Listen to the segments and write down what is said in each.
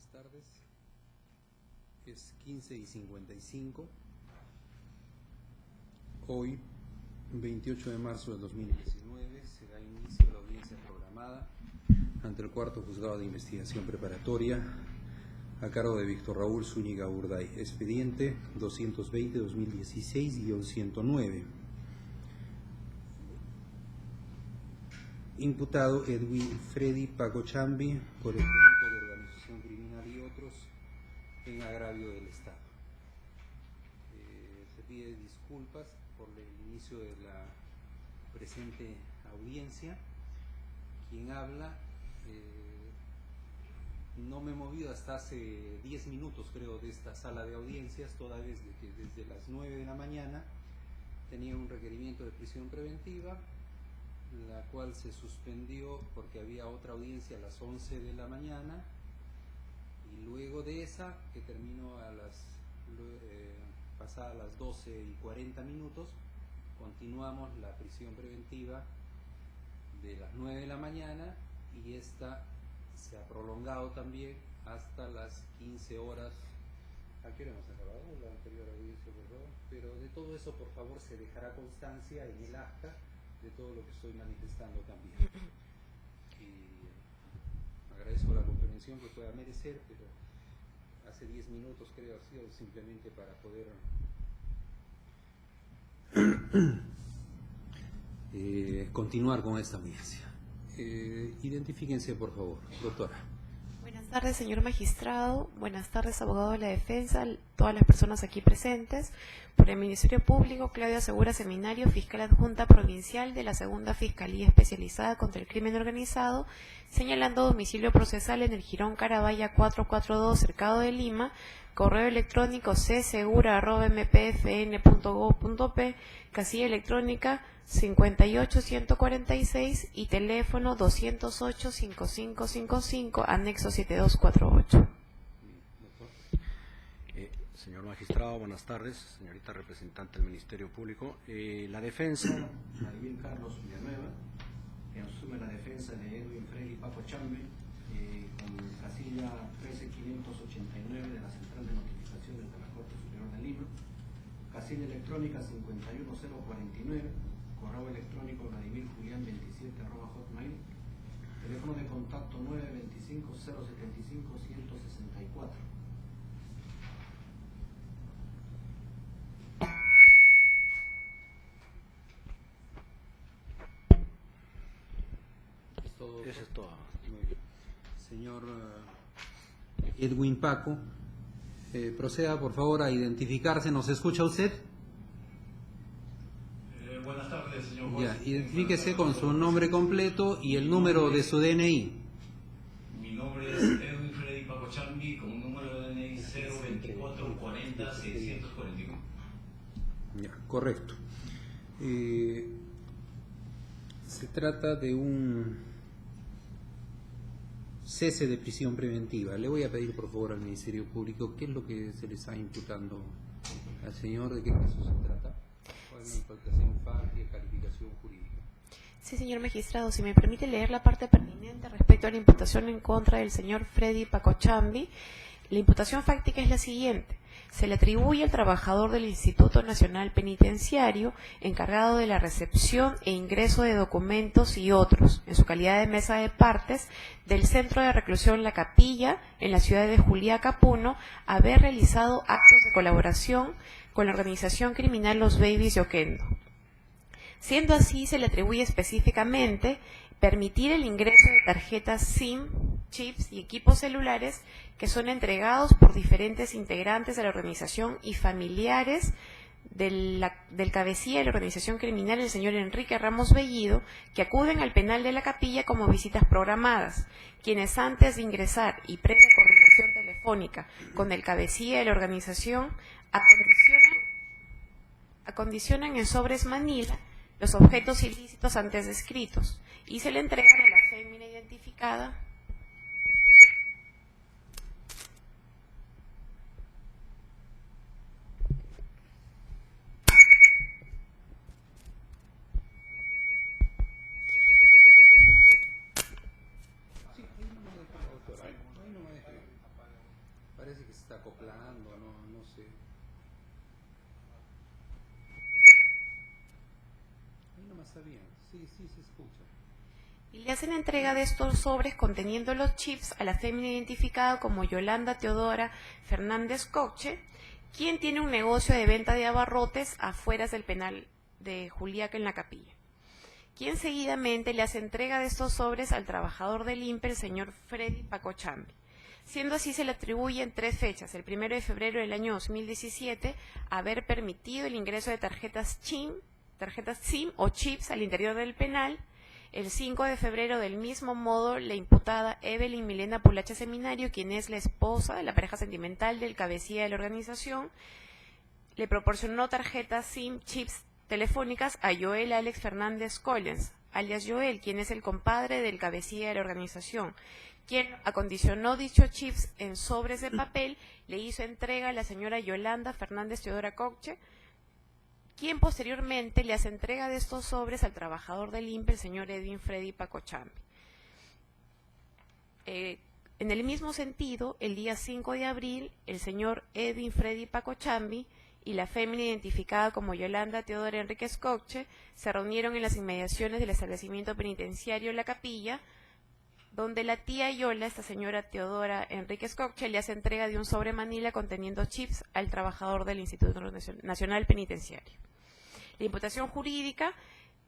Buenas tardes. Es 15:55. Hoy, 28 de marzo del 2019, se da inicio a la audiencia programada ante el Cuarto Juzgado de Investigación Preparatoria a cargo de Víctor Raúl Zúñiga Urday, expediente 220-2016-109. Imputado Edwin Freddy Pacochambi por el delito de organización criminal y otros en agravio del Estado. Se pide disculpas por el inicio de la presente audiencia. Quien habla, no me he movido hasta hace 10 minutos, creo, de esta sala de audiencias, toda vez de que desde las 9 de la mañana tenía un requerimiento de prisión preventiva, la cual se suspendió porque había otra audiencia a las 11 de la mañana, y luego de esa, que terminó a pasadas las 12:40, continuamos la prisión preventiva de las 9 de la mañana, y esta se ha prolongado también hasta las 15 horas. ¿A qué hora hemos acabado la anterior audiencia, por favor? Pero de todo eso, por favor, se dejará constancia en el acta de todo lo que estoy manifestando también. Y agradezco la comprensión que pueda merecer, pero hace 10 minutos creo ha sido simplemente para poder continuar con esta audiencia. Identifíquense, por favor, doctora. Buenas tardes, señor magistrado. Buenas tardes, abogado de la defensa, todas las personas aquí presentes. Por el Ministerio Público, Claudia Segura Seminario, fiscal adjunta provincial de la Segunda Fiscalía Especializada contra el Crimen Organizado, señalando domicilio procesal en el Jirón Carabaya 442, Cercado de Lima, correo electrónico csegura@mpfn.gov.p, casilla electrónica 58146 y teléfono 208-5555, anexo 7248. Señor magistrado, buenas tardes. Señorita representante del Ministerio Público. La defensa, Vladimir Carlos Villanueva, que asume la defensa de Edwin Freddy Pacochambi, con casilla 13589 de la Central de Notificaciones de la Corte Superior de Lima, casilla electrónica 51049, correo electrónico vladimirjulian27@hotmail, teléfono de contacto 925-075-164. Eso es todo. Muy bien. Señor Edwin Paco, proceda por favor a identificarse. ¿Nos escucha usted? Buenas tardes, señor juez. Ya, identifíquese con su nombre completo y el número de su DNI. Mi nombre es Edwin Freddy Pacochambi, con un número de DNI 02440-641. Ya, correcto. Se trata de un cese de prisión preventiva. Le voy a pedir por favor al Ministerio Público qué es lo que se le está imputando al señor, de qué caso se trata. ¿Cuál es la imputación facie, calificación jurídica? Sí, señor magistrado, si me permite leer la parte pertinente respecto a la imputación en contra del señor Freddy Pacochambi. La imputación fáctica es la siguiente. Se le atribuye al trabajador del Instituto Nacional Penitenciario, encargado de la recepción e ingreso de documentos y otros, en su calidad de mesa de partes, del Centro de Reclusión La Capilla, en la ciudad de Juliaca, Puno, haber realizado actos de colaboración con la organización criminal Los Babies de Oquendo. Siendo así, se le atribuye específicamente permitir el ingreso de tarjetas SIM, chips y equipos celulares que son entregados por diferentes integrantes de la organización y familiares del cabecilla de la organización criminal, el señor Enrique Ramos Bellido, que acuden al penal de La Capilla como visitas programadas, quienes antes de ingresar y previa coordinación telefónica con el cabecilla de la organización acondicionan en sobres manila los objetos ilícitos antes descritos y se le entregan a la fémina identificada Parece que se está acoplando, no sé. Ahí nomás está bien, sí, se escucha. Y le hacen entrega de estos sobres conteniendo los chips a la fémina identificada como Yolanda Teodora Fernández Coche, quien tiene un negocio de venta de abarrotes afuera del penal de Juliaca en la Capilla, quien seguidamente le hace entrega de estos sobres al trabajador del INPE, el señor Freddy Pacochambi. Siendo así, se le atribuyen 3 fechas: el 1 de febrero del año 2017, haber permitido el ingreso de tarjetas SIM o chips al interior del penal. El 5 de febrero, del mismo modo, la imputada Evelyn Milena Pulacha Seminario, quien es la esposa de la pareja sentimental del cabecilla de la organización, le proporcionó tarjetas SIM chips telefónicas a Joel Alex Fernández Collins, alias Joel, quien es el compadre del cabecilla de la organización, quien acondicionó dichos chips en sobres de papel, le hizo entrega a la señora Yolanda Fernández Teodora Coche, quien posteriormente le hace entrega de estos sobres al trabajador del INPE, el señor Edwin Freddy Pacochambi. En el mismo sentido, el día 5 de abril, el señor Edwin Freddy Pacochambi y la fémina identificada como Yolanda Teodora Enríquez Coche se reunieron en las inmediaciones del establecimiento penitenciario La Capilla, donde la tía Yola, esta señora Teodora Enríquez Coche, le hace entrega de un sobre manila conteniendo chips al trabajador del Instituto Nacional Penitenciario. La imputación jurídica: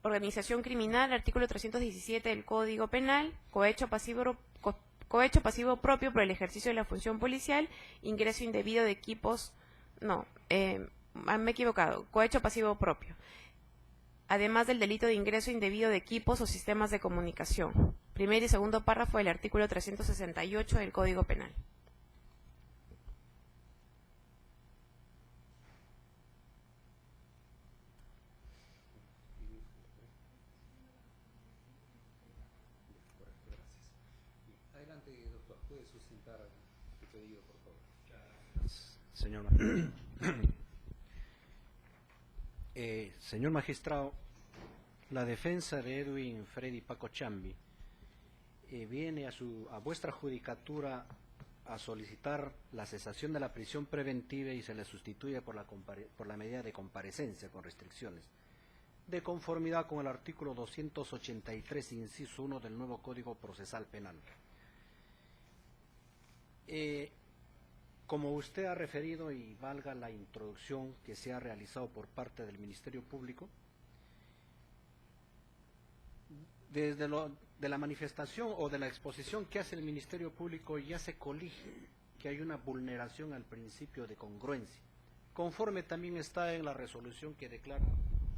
organización criminal, artículo 317 del Código Penal, cohecho pasivo propio por el ejercicio de la función policial, ingreso indebido de equipos, me he equivocado, cohecho pasivo propio, además del delito de ingreso indebido de equipos o sistemas de comunicación. Primer y segundo párrafo del artículo 368 del Código Penal. Adelante, doctor, puede sustentar su pedido, por favor. Señor, señor magistrado, la defensa de Edwin Freddy Pacochambi viene a vuestra judicatura a solicitar la cesación de la prisión preventiva y se le sustituye por la medida de comparecencia con restricciones, de conformidad con el artículo 283, inciso 1 del nuevo Código Procesal Penal. Como usted ha referido, y valga la introducción que se ha realizado por parte del Ministerio Público, desde de la manifestación o de la exposición que hace el Ministerio Público ya se colige que hay una vulneración al principio de congruencia, conforme también está en la resolución que declara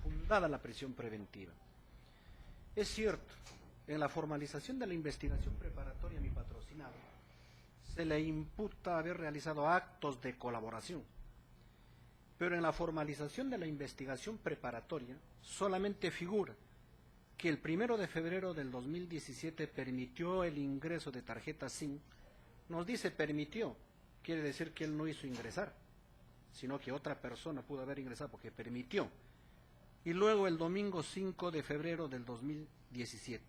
fundada la prisión preventiva. Es cierto, en la formalización de la investigación preparatoria a mi patrocinado, se le imputa haber realizado actos de colaboración, pero en la formalización de la investigación preparatoria solamente figura que el 1 de febrero del 2017 permitió el ingreso de tarjetas SIM. Nos dice permitió, quiere decir que él no hizo ingresar, sino que otra persona pudo haber ingresado porque permitió. Y luego el domingo 5 de febrero del 2017.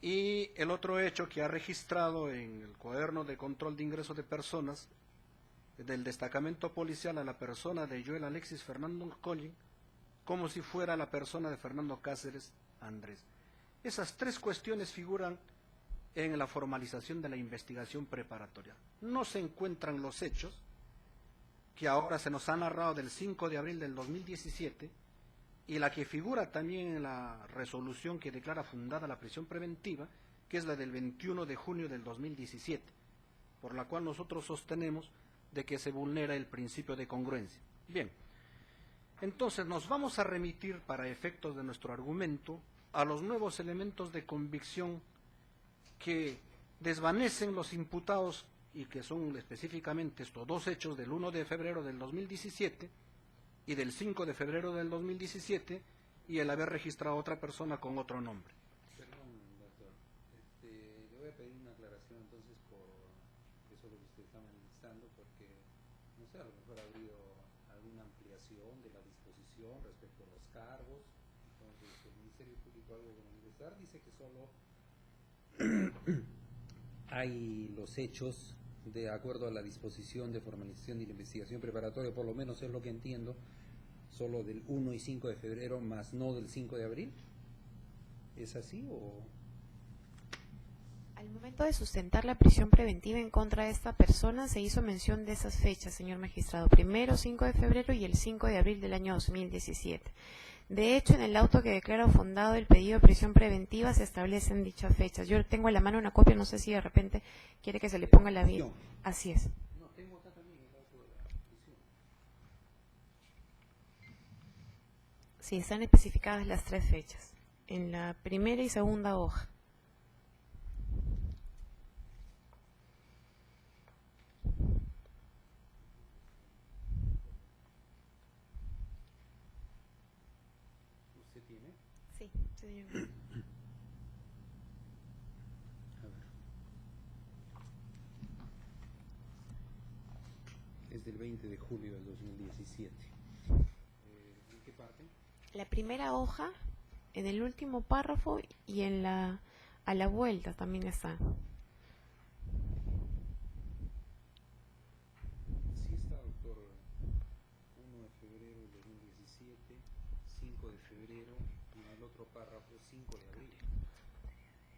Y el otro hecho que ha registrado en el cuaderno de control de ingreso de personas del destacamento policial a la persona de Joel Alexis Fernando Collin, como si fuera la persona de Fernando Cáceres Andrés. Esas 3 cuestiones figuran en la formalización de la investigación preparatoria. No se encuentran los hechos que ahora se nos ha narrado del 5 de abril del 2017 y la que figura también en la resolución que declara fundada la prisión preventiva, que es la del 21 de junio del 2017, por la cual nosotros sostenemos de que se vulnera el principio de congruencia. Bien, entonces nos vamos a remitir para efectos de nuestro argumento a los nuevos elementos de convicción que desvanecen los imputados y que son específicamente estos 2 hechos del 1 de febrero del 2017 y del 5 de febrero del 2017 y el haber registrado a otra persona con otro nombre. Perdón, doctor. Le voy a pedir una aclaración entonces por eso lo que usted está manifestando, porque no sé, a lo mejor ha habido alguna ampliación de la disposición respecto a los cargos. Entonces, el Ministerio Público, algo que manifestar, dice que solo hay los hechos de acuerdo a la disposición de formalización de la investigación preparatoria, por lo menos es lo que entiendo, solo del 1 y 5 de febrero, más no del 5 de abril. ¿Es así o...? Al momento de sustentar la prisión preventiva en contra de esta persona, se hizo mención de esas fechas, señor magistrado. Primero 5 de febrero y el 5 de abril del año 2017. De hecho, en el auto que declara fundado el pedido de prisión preventiva se establecen dichas fechas. Yo tengo en la mano una copia, no sé si de repente quiere que se le ponga la vida. Así es. No, tengo acá también el auto de la prisión. Sí, están especificadas las 3 fechas, en la primera y segunda hoja. ¿Usted tiene? Sí, señor. A ver. Es del 20 de julio del 2017. ¿En qué parte? La primera hoja, en el último párrafo y en a la vuelta también está. Sí está, doctor. 1 de febrero del 2017, 5 de febrero y en el otro párrafo 5 de abril.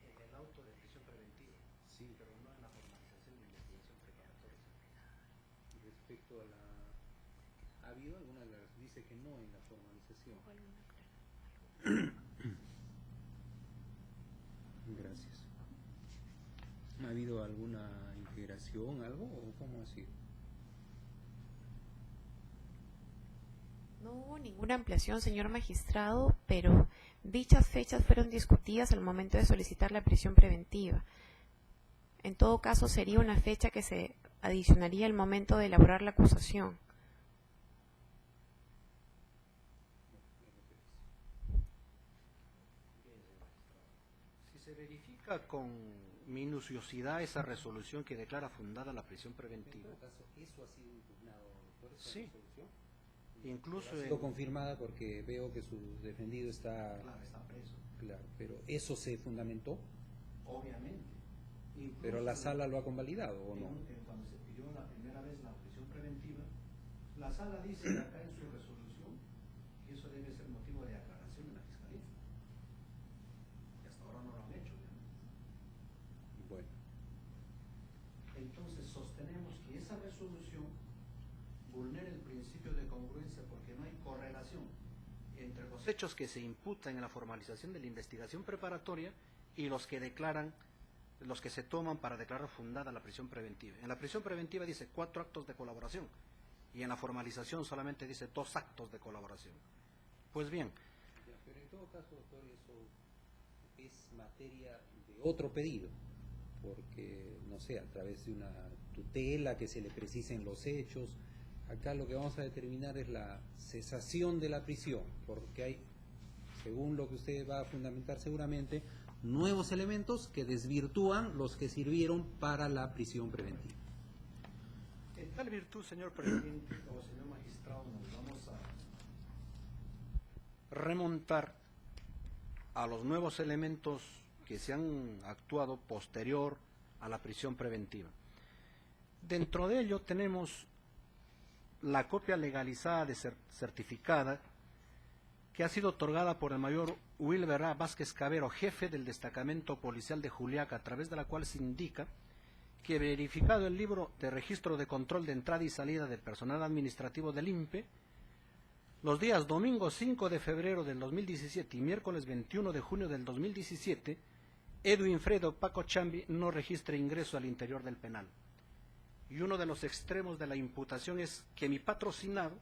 En el auto de prisión preventiva, Sí, pero no en la formalización de investigación preparatoria. respecto a la... ¿Ha habido alguna de las... Dice que no en la formalización. Gracias. ¿Ha habido alguna integración, algo, o cómo ha sido? No hubo ninguna ampliación, señor magistrado, pero dichas fechas fueron discutidas al momento de solicitar la prisión preventiva. En todo caso, sería una fecha que se adicionaría al momento de elaborar la acusación. Si se verifica con minuciosidad esa resolución que declara fundada la prisión En preventiva, todo caso, eso ha sido impugnado por esa Sí. resolución. incluso Ha sido confirmada porque veo que su defendido está... Claro, está preso, Claro, pero ¿eso se fundamentó? obviamente. Incluso ¿Pero la sala lo ha convalidado o no? Cuando se pidió la primera vez la prisión preventiva, la sala dice acá en su resolución que eso debe ser motivo de aclaración en la fiscalía. Y hasta ahora no lo han hecho. ¿no? Bueno, Entonces sostenemos que esa resolución vulnera el principio de congruencia porque no hay correlación entre los hechos que se imputan en la formalización de la investigación preparatoria y los que se toman para declarar fundada la prisión preventiva. En la prisión preventiva dice 4 actos de colaboración y en la formalización solamente dice 2 actos de colaboración. Pues bien, ya, pero en todo caso, doctor, eso es materia de otro pedido, porque, no sé, a través de una tutela que se le precisen los hechos. Acá lo que vamos a determinar es la cesación de la prisión, porque hay, según lo que usted va a fundamentar seguramente, nuevos elementos que desvirtúan los que sirvieron para la prisión preventiva. en tal virtud, señor presidente o señor magistrado, nos vamos a remontar a los nuevos elementos que se han actuado posterior a la prisión preventiva. Dentro de ello tenemos la copia legalizada de certificada que ha sido otorgada por el mayor Wilber A. Vázquez Cabero, jefe del destacamento policial de Juliaca, a través de la cual se indica que, verificado el libro de registro de control de entrada y salida del personal administrativo del INPE, los días domingo 5 de febrero del 2017 y miércoles 21 de junio del 2017, Edwin Fredo Paco Chambi no registra ingreso al interior del penal. Y uno de los extremos de la imputación es que mi patrocinado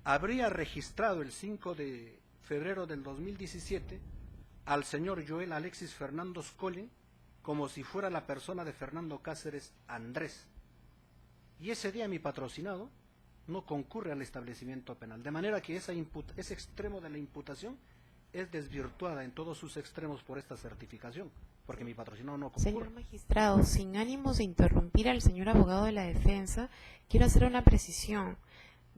habría registrado el 5 de febrero del 2017 al señor Joel Alexis Fernando Scolin como si fuera la persona de Fernando Cáceres Andrés. Y ese día mi patrocinado no concurre al establecimiento penal. De manera que ese extremo de la imputación es desvirtuada en todos sus extremos por esta certificación, porque mi patrocinado no concurre. Señor magistrado, sin ánimos de interrumpir al señor abogado de la defensa, quiero hacer una precisión.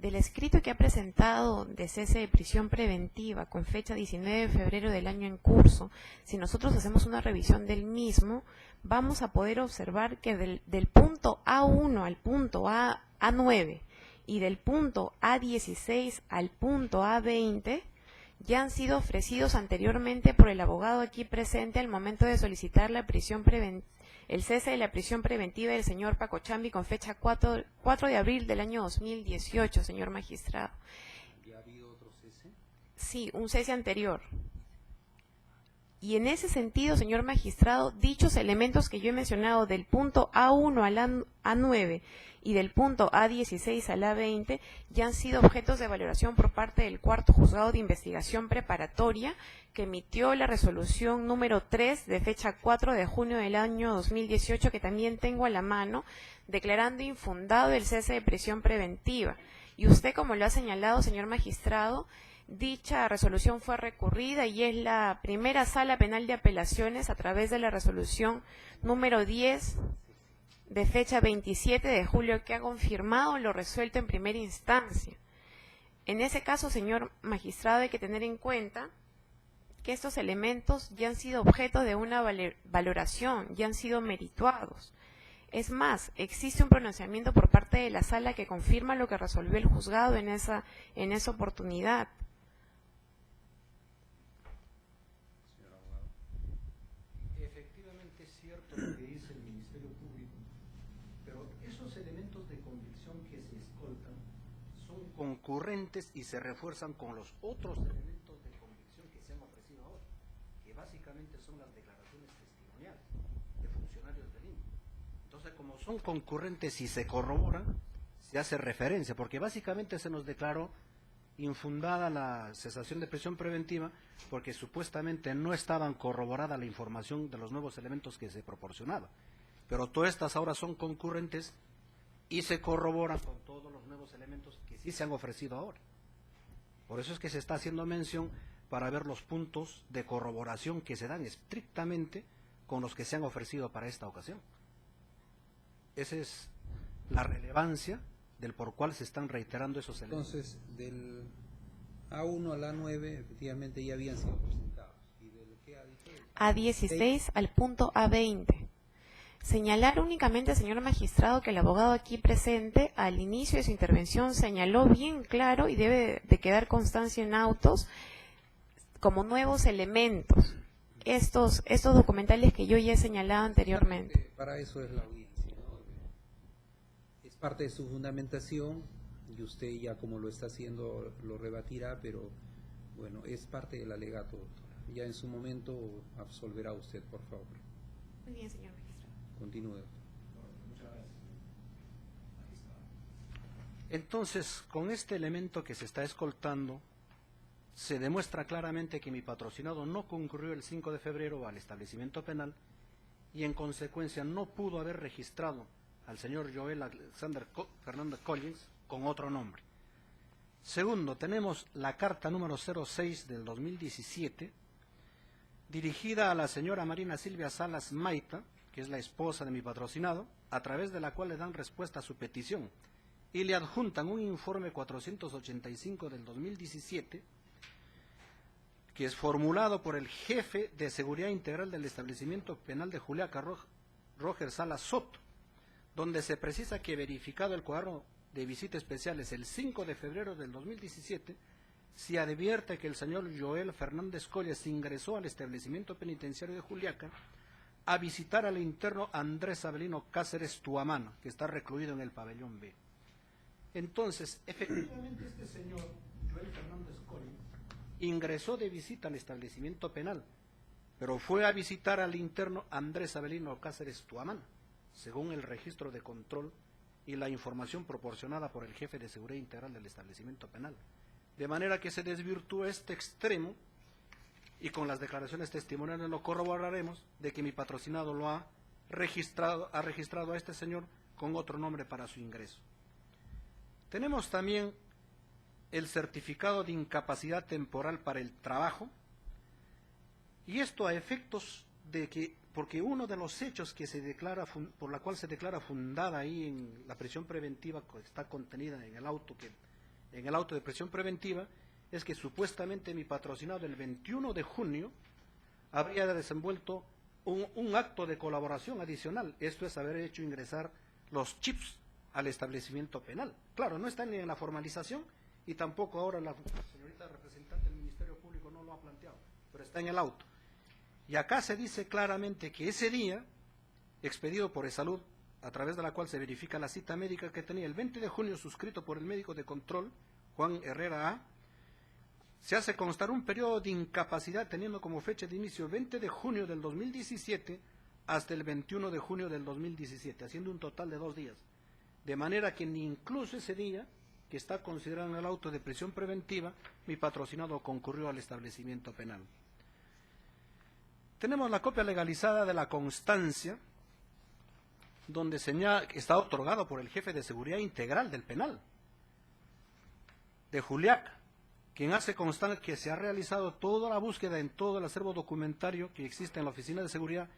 Del escrito que ha presentado de cese de prisión preventiva con fecha 19 de febrero del año en curso, si nosotros hacemos una revisión del mismo, vamos a poder observar que del punto A1 al punto A9 y del punto A16 al punto A20 ya han sido ofrecidos anteriormente por el abogado aquí presente al momento de solicitar la prisión el cese de la prisión preventiva del señor Pacochambi con fecha 4 de abril del año 2018, señor magistrado. ¿Ya ha habido otro cese? Sí, un cese anterior. Y en ese sentido, señor magistrado, dichos elementos que yo he mencionado del punto A1 al A9 y del punto A16 al A20 ya han sido objetos de valoración por parte del cuarto juzgado de investigación preparatoria que emitió la resolución número 3 de fecha 4 de junio del año 2018, que también tengo a la mano, declarando infundado el cese de prisión preventiva. Y usted, como lo ha señalado, señor magistrado, dicha resolución fue recurrida y es la primera sala penal de apelaciones a través de la resolución número 10 de fecha 27 de julio que ha confirmado lo resuelto en primera instancia. En ese caso, señor magistrado, hay que tener en cuenta que estos elementos ya han sido objeto de una valoración, ya han sido merituados. Es más, existe un pronunciamiento por parte de la sala que confirma lo que resolvió el juzgado en esa oportunidad. Efectivamente es cierto lo que dice el Ministerio Público, pero esos elementos de convicción que se escoltan son concurrentes y se refuerzan con los otros elementos de convicción que se han ofrecido ahora, que básicamente son las declaraciones testimoniales de funcionarios del INE. Entonces, como son concurrentes y se corroboran, se hace referencia, porque básicamente se nos declaró infundada la cesación de prisión preventiva porque supuestamente no estaban corroborada la información de los nuevos elementos que se proporcionaba. Pero todas estas ahora son concurrentes y se corroboran con todos los nuevos elementos que sí se han ofrecido ahora. Por eso es que se está haciendo mención para ver los puntos de corroboración que se dan estrictamente con los que se han ofrecido para esta ocasión. Esa es la relevancia del por cual se están reiterando esos elementos. Entonces, del A1 al A9 efectivamente ya habían sido presentados. ¿Y del qué ha dicho? A16 al punto A20. Señalar únicamente, señor magistrado, que el abogado aquí presente al inicio de su intervención señaló bien claro y debe de quedar constancia en autos como nuevos elementos. Estos documentales que yo ya he señalado anteriormente. Para eso es la audiencia, ¿no? Es parte de su fundamentación y usted ya como lo está haciendo lo rebatirá, pero bueno, es parte del alegato, doctora. Ya en su momento absolverá usted, por favor. Muy bien, señor magistrado. Continúe. Muchas gracias, magistrado. Entonces, con este elemento que se está escoltando, se demuestra claramente que mi patrocinado no concurrió el 5 de febrero al establecimiento penal y en consecuencia no pudo haber registrado al señor Joel Alexander Fernández Collins con otro nombre. Segundo, tenemos la carta número 06 del 2017 dirigida a la señora Marina Silvia Salas Maita, que es la esposa de mi patrocinado, a través de la cual le dan respuesta a su petición y le adjuntan un informe 485 del 2017 que es formulado por el jefe de seguridad integral del establecimiento penal de Juliaca, Roger Salas Soto, donde se precisa que verificado el cuadro de visitas especiales el 5 de febrero del 2017, se advierte que el señor Joel Fernández Collins ingresó al establecimiento penitenciario de Juliaca a visitar al interno Andrés Abelino Cáceres Tuamano, que está recluido en el pabellón B. Entonces, efectivamente este señor Joel Fernández Collins ingresó de visita al establecimiento penal, pero fue a visitar al interno Andrés Abelino Cáceres Tuamano, según el registro de control y la información proporcionada por el jefe de seguridad integral del establecimiento penal. De manera que se desvirtúa este extremo y con las declaraciones testimoniales lo corroboraremos de que mi patrocinado lo ha registrado a este señor con otro nombre para su ingreso. Tenemos también el certificado de incapacidad temporal para el trabajo, y esto a efectos de que, porque uno de los hechos que se declara, por la cual se declara fundada ahí en la prisión preventiva que está contenida en el auto que en el auto de prisión preventiva es que supuestamente mi patrocinado el 21 de junio habría desenvuelto un acto de colaboración adicional. Esto es haber hecho ingresar los chips al establecimiento penal. Claro, no está ni en la formalización y tampoco ahora la señorita representante del Ministerio Público no lo ha planteado, pero está en el auto. Y acá se dice claramente que ese día, expedido por eSalud, a través de la cual se verifica la cita médica que tenía el 20 de junio suscrito por el médico de control, Juan Herrera A., se hace constar un periodo de incapacidad teniendo como fecha de inicio 20 de junio del 2017 hasta el 21 de junio del 2017, haciendo un total de 2 días. De manera que ni incluso ese día, que está considerado en el auto de prisión preventiva, mi patrocinado concurrió al establecimiento penal. Tenemos la copia legalizada de la constancia, donde señala que está otorgado por el jefe de seguridad integral del penal, de Juliaca, quien hace constar que se ha realizado toda la búsqueda en todo el acervo documentario que existe en la Oficina de Seguridad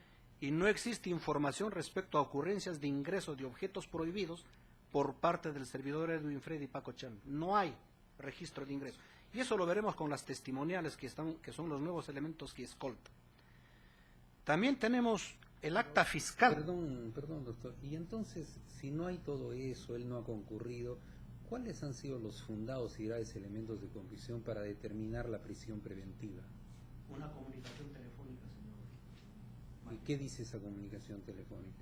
y no existe información respecto a ocurrencias de ingreso de objetos prohibidos por parte del servidor Edwin Freddy Pacochán. No hay registro de ingreso. Y eso lo veremos con las testimoniales que son los nuevos elementos que escoltan. También tenemos el acta fiscal. Perdón, doctor. Y entonces, si no hay todo eso, él no ha concurrido, ¿cuáles han sido los fundados y graves elementos de convicción para determinar la prisión preventiva? Una comunicación telefónica, señor. ¿Y qué dice esa comunicación telefónica?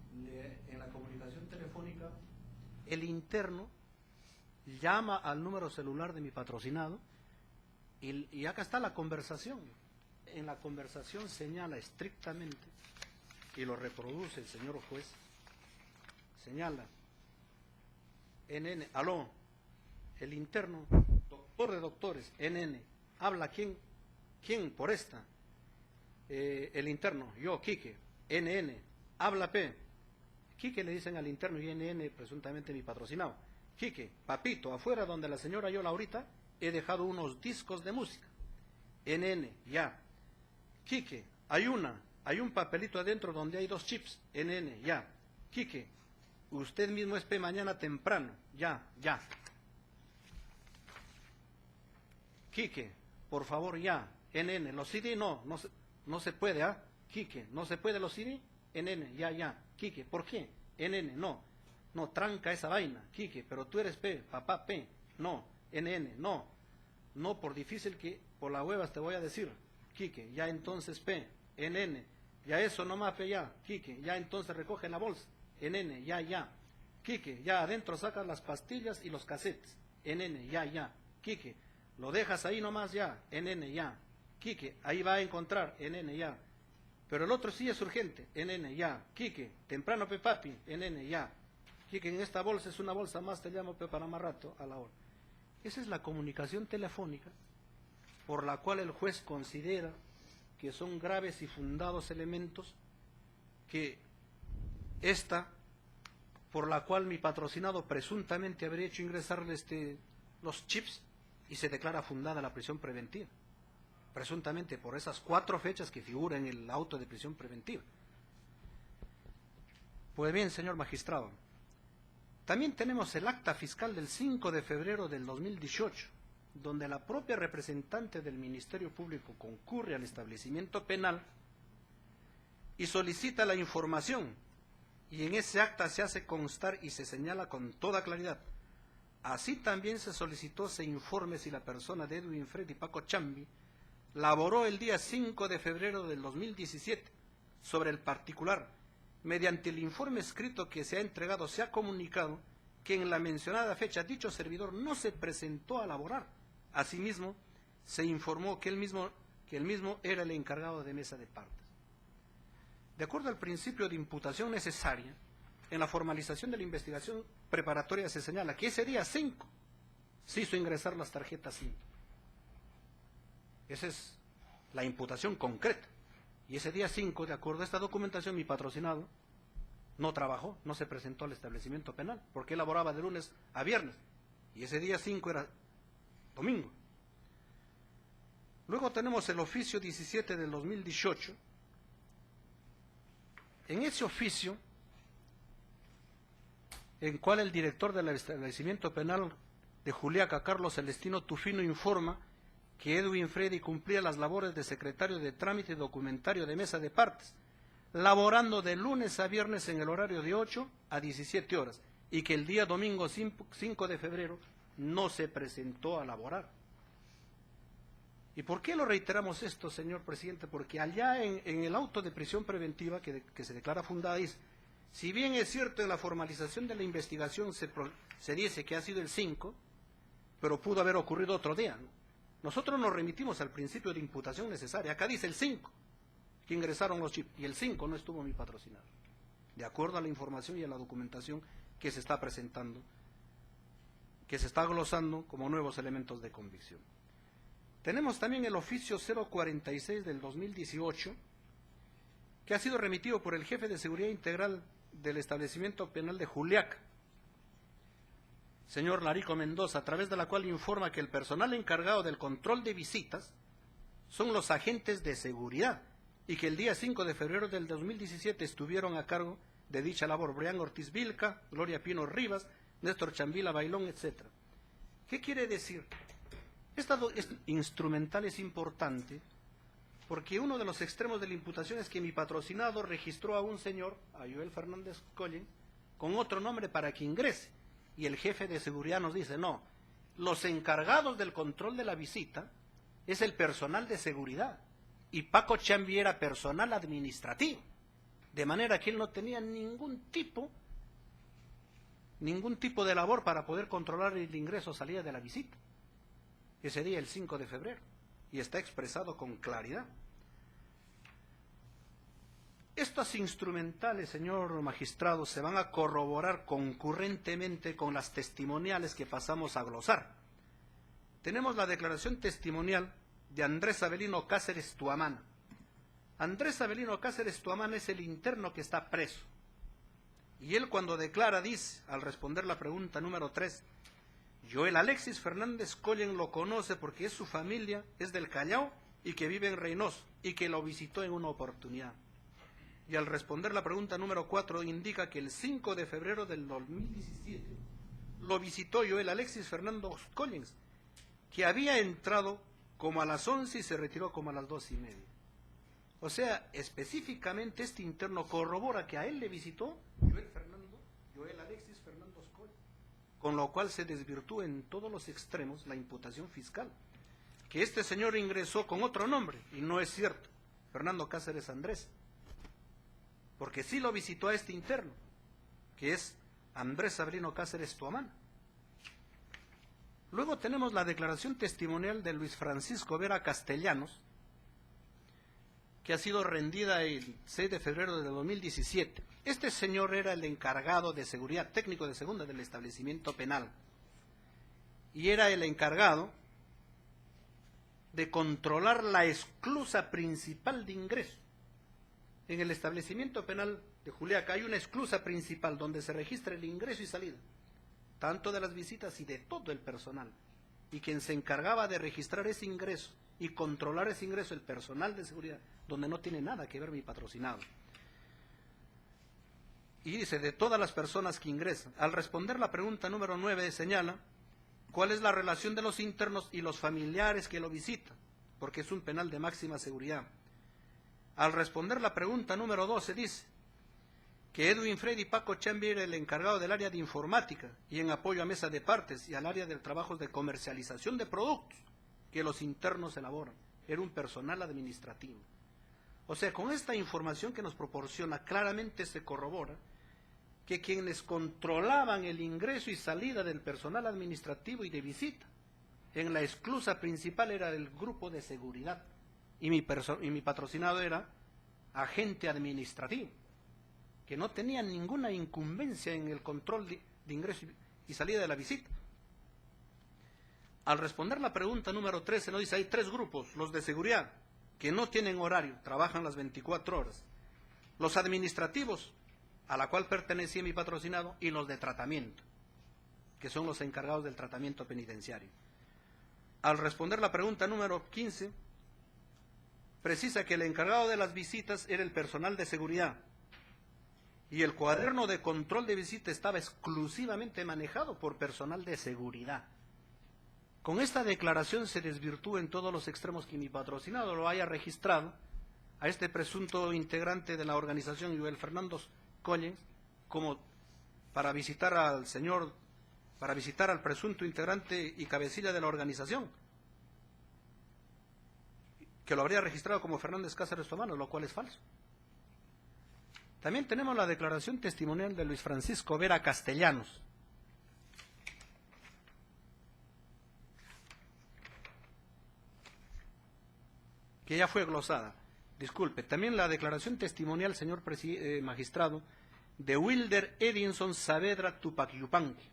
En la comunicación telefónica, el interno llama al número celular de mi patrocinado y acá está la conversación. En la conversación señala estrictamente, y lo reproduce el señor juez, señala, NN, aló, el interno, doctor de doctores, NN, habla quién por esta, el interno, yo, Quique, NN, habla P, Quique le dicen al interno y NN presuntamente mi patrocinado, Quique, papito, afuera donde la señora Yola ahorita, he dejado unos discos de música, NN, ya, Quique, hay un papelito adentro donde hay 2 chips, NN, ya, Quique, usted mismo es P mañana temprano, ya. Quique, por favor, ya. NN, los CD no se puede, ¿ah? Quique, no se puede los CD. NN, ya. Quique, ¿por qué? NN, no, tranca esa vaina. Quique, pero tú eres P, papá P. No, NN, no, por difícil que por las huevas te voy a decir. Quique, ya entonces P. NN, ya eso nomás P, ya. Quique, ya entonces recoge la bolsa. NN, ya. Quique, ya adentro sacas las pastillas y los casetes. NN, ya. Quique, lo dejas ahí nomás ya. NN, ya. Quique, ahí va a encontrar. NN, ya. Pero el otro sí es urgente. NN, ya. Quique, temprano pe papi. NN, ya. Quique, en esta bolsa es una bolsa más, te llamo pe para más rato a la hora. Esa es la comunicación telefónica por la cual el juez considera que son graves y fundados elementos que por la cual mi patrocinado presuntamente habría hecho ingresar los chips y se declara fundada la prisión preventiva, presuntamente por esas 4 fechas que figuran en el auto de prisión preventiva. Pues bien, señor magistrado, también tenemos el acta fiscal del 5 de febrero del 2018, donde la propia representante del Ministerio Público concurre al establecimiento penal y solicita la información, y en ese acta se hace constar y se señala con toda claridad. Así también se solicitó se informe si la persona de Edwin Freddy Pacochán laboró el día 5 de febrero del 2017 sobre el particular. Mediante el informe escrito que se ha entregado se ha comunicado que en la mencionada fecha dicho servidor no se presentó a laborar. Asimismo, se informó que el mismo era el encargado de mesa de partes. De acuerdo al principio de imputación necesaria, en la formalización de la investigación preparatoria se señala que ese día 5 se hizo ingresar las tarjetas SIM. Esa es la imputación concreta. Y ese día 5, de acuerdo a esta documentación, mi patrocinado no trabajó, no se presentó al establecimiento penal, porque él laboraba de lunes a viernes. Y ese día 5 era domingo. Luego tenemos el oficio 17 del 2018. En ese oficio, en cual el director del establecimiento penal de Juliaca, Carlos Celestino Tufino, informa que Edwin Freddy cumplía las labores de secretario de trámite documentario de mesa de partes, laborando de lunes a viernes en el horario de 8 a 17 horas, y que el día domingo 5 de febrero no se presentó a laborar. ¿Y por qué lo reiteramos esto, señor presidente? Porque allá en el auto de prisión preventiva que se declara fundada dice, si bien es cierto en la formalización de la investigación se dice que ha sido el 5, pero pudo haber ocurrido otro día, ¿no? Nosotros nos remitimos al principio de imputación necesaria. Acá dice el 5, que ingresaron los chips, y el 5 no estuvo mi patrocinador, de acuerdo a la información y a la documentación que se está presentando, que se está glosando como nuevos elementos de convicción. Tenemos también el oficio 046 del 2018, que ha sido remitido por el jefe de seguridad integral del establecimiento penal de Juliaca, señor Larico Mendoza, a través de la cual informa que el personal encargado del control de visitas son los agentes de seguridad y que el día 5 de febrero del 2017 estuvieron a cargo de dicha labor Brian Ortiz Vilca, Gloria Pino Rivas, Néstor Chambila Bailón, etc. ¿Qué quiere decir? Esta instrumental es importante porque uno de los extremos de la imputación es que mi patrocinado registró a un señor, a Joel Fernández Collen, con otro nombre para que ingrese. Y el jefe de seguridad nos dice, no, los encargados del control de la visita es el personal de seguridad. Y Paco Chambi era personal administrativo. De manera que él no tenía ningún tipo de labor para poder controlar el ingreso o salida de la visita. Ese día, el 5 de febrero. Y está expresado con claridad. Estas instrumentales, señor magistrado, se van a corroborar concurrentemente con las testimoniales que pasamos a glosar. Tenemos la declaración testimonial de Andrés Avelino Cáceres Tuamana. Andrés Avelino Cáceres Tuamana es el interno que está preso. Y él cuando declara dice, al responder la pregunta número 3, Joel Alexis Fernández Collen lo conoce porque es su familia, es del Callao y que vive en Reynoso y que lo visitó en una oportunidad. Y al responder la pregunta número 4 indica que el 5 de febrero del 2017 lo visitó Joel Alexis Fernández Collen, que había entrado como a las 11 y se retiró como a las 2:30. O sea, específicamente este interno corrobora que a él le visitó Joel Alexis Fernández Collen, con lo cual se desvirtúa en todos los extremos la imputación fiscal. Que este señor ingresó con otro nombre, y no es cierto, Fernando Cáceres Andrés, porque sí lo visitó a este interno, que es Andrés Avelino Cáceres Tuamana. Luego tenemos la declaración testimonial de Luis Francisco Vera Castellanos, que ha sido rendida el 6 de febrero de 2017. Este señor era el encargado de seguridad técnico de segunda del establecimiento penal, y era el encargado de controlar la esclusa principal de ingreso. En el establecimiento penal de Juliaca hay una esclusa principal donde se registra el ingreso y salida, tanto de las visitas y de todo el personal. Y quien se encargaba de registrar ese ingreso y controlar ese ingreso, el personal de seguridad, donde no tiene nada que ver mi patrocinado. Y dice, de todas las personas que ingresan. Al responder la pregunta número 9 señala cuál es la relación de los internos y los familiares que lo visitan, porque es un penal de máxima seguridad. Al responder la pregunta número 12 dice que Edwin Freddy Paco Chambi era el encargado del área de informática y en apoyo a mesa de partes y al área de trabajos de comercialización de productos que los internos elaboran. Era un personal administrativo. O sea, con esta información que nos proporciona, claramente se corrobora que quienes controlaban el ingreso y salida del personal administrativo y de visita en la esclusa principal era el grupo de seguridad. Y mi patrocinado era agente administrativo, que no tenía ninguna incumbencia en el control de ingreso y salida de la visita. Al responder la pregunta número 13 nos dice, hay 3 grupos, los de seguridad, que no tienen horario, trabajan las 24 horas, los administrativos, a la cual pertenecía mi patrocinado, y los de tratamiento, que son los encargados del tratamiento penitenciario. Al responder la pregunta número 15, precisa que el encargado de las visitas era el personal de seguridad y el cuaderno de control de visita estaba exclusivamente manejado por personal de seguridad. Con esta declaración se desvirtúa en todos los extremos que mi patrocinado lo haya registrado a este presunto integrante de la organización, Joel Fernando Collins, como para visitar al presunto integrante y cabecilla de la organización, que lo habría registrado como Fernández Cáceres Tomano, lo cual es falso. También tenemos la declaración testimonial de Luis Francisco Vera Castellanos, que ya fue glosada. Disculpe, también la declaración testimonial, señor magistrado, de Wilder Edinson Saavedra Tupac Yupanqui.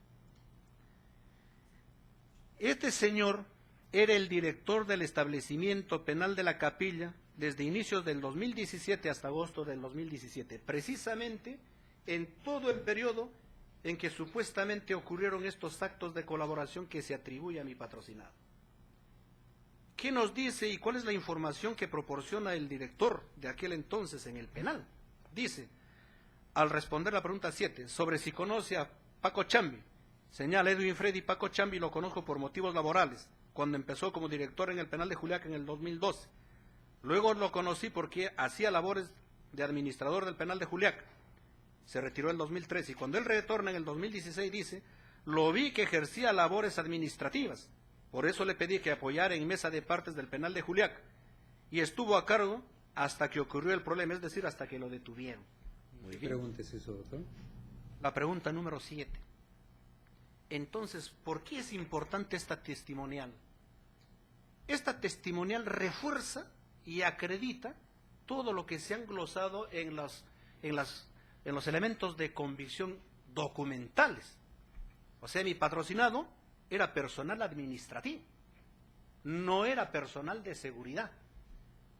Este señor era el director del establecimiento penal de la Capilla desde inicios del 2017 hasta agosto del 2017, precisamente en todo el periodo en que supuestamente ocurrieron estos actos de colaboración que se atribuye a mi patrocinado. ¿Qué nos dice y cuál es la información que proporciona el director de aquel entonces en el penal? Dice, al responder la pregunta 7, sobre si conoce a Paco Chambi, señala Edwin Freddy: Paco Chambi lo conozco por motivos laborales, cuando empezó como director en el penal de Juliaca en el 2012. Luego lo conocí porque hacía labores de administrador del penal de Juliaca. Se retiró en el 2013 y cuando él retorna en el 2016 dice, lo vi que ejercía labores administrativas. Por eso le pedí que apoyara en mesa de partes del penal de Juliaca y estuvo a cargo hasta que ocurrió el problema, es decir, hasta que lo detuvieron. Muy bien. Pregunte eso, doctor. La pregunta número 7. Entonces, ¿por qué es importante esta testimonial? Esta testimonial refuerza y acredita todo lo que se han glosado en los elementos de convicción documentales. O sea, mi patrocinado era personal administrativo, no era personal de seguridad.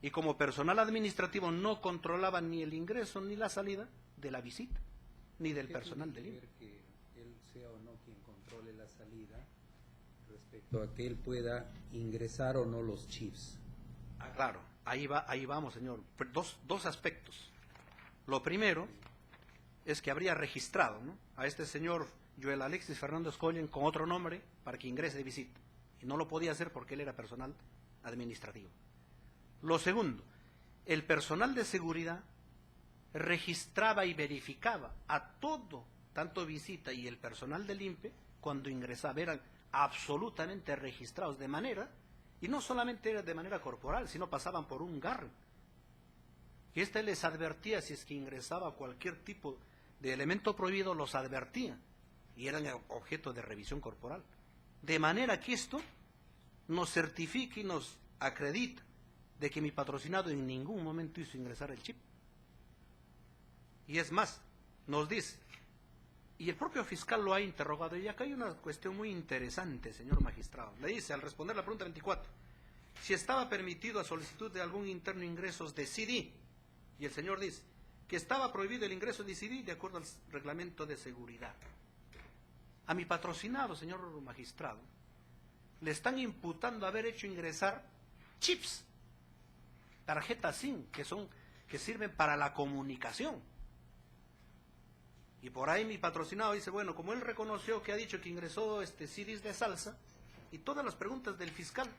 Y como personal administrativo no controlaba ni el ingreso ni la salida de la visita, ni del personal del INPE. Que él sea o no quien controle la salida respecto a que él pueda ingresar o no los chips. Ah, claro, ahí vamos, señor. Dos aspectos. Lo primero es que habría registrado, ¿no?, a este señor Joel Alexis Fernández Collins con otro nombre para que ingrese de visita. Y no lo podía hacer porque él era personal administrativo. Lo segundo, el personal de seguridad registraba y verificaba a todo, tanto visita y el personal del INPE, cuando ingresaba, eran absolutamente registrados de manera, y no solamente era de manera corporal, sino pasaban por un GAR. Y este les advertía si es que ingresaba cualquier tipo de elemento prohibido, los advertía, y eran objeto de revisión corporal. De manera que esto nos certifica y nos acredita de que mi patrocinado en ningún momento hizo ingresar el chip. Y es más, nos dice, y el propio fiscal lo ha interrogado, y acá hay una cuestión muy interesante, señor magistrado. Le dice, al responder la pregunta 24, si estaba permitido a solicitud de algún interno ingresos de CD, y el señor dice que estaba prohibido el ingreso de CD de acuerdo al reglamento de seguridad. A mi patrocinado, señor magistrado, le están imputando haber hecho ingresar chips, tarjetas SIM, que sirven para la comunicación. Y por ahí mi patrocinado dice, bueno, como él reconoció que ha dicho que ingresó CDs de salsa, y todas las preguntas del fiscal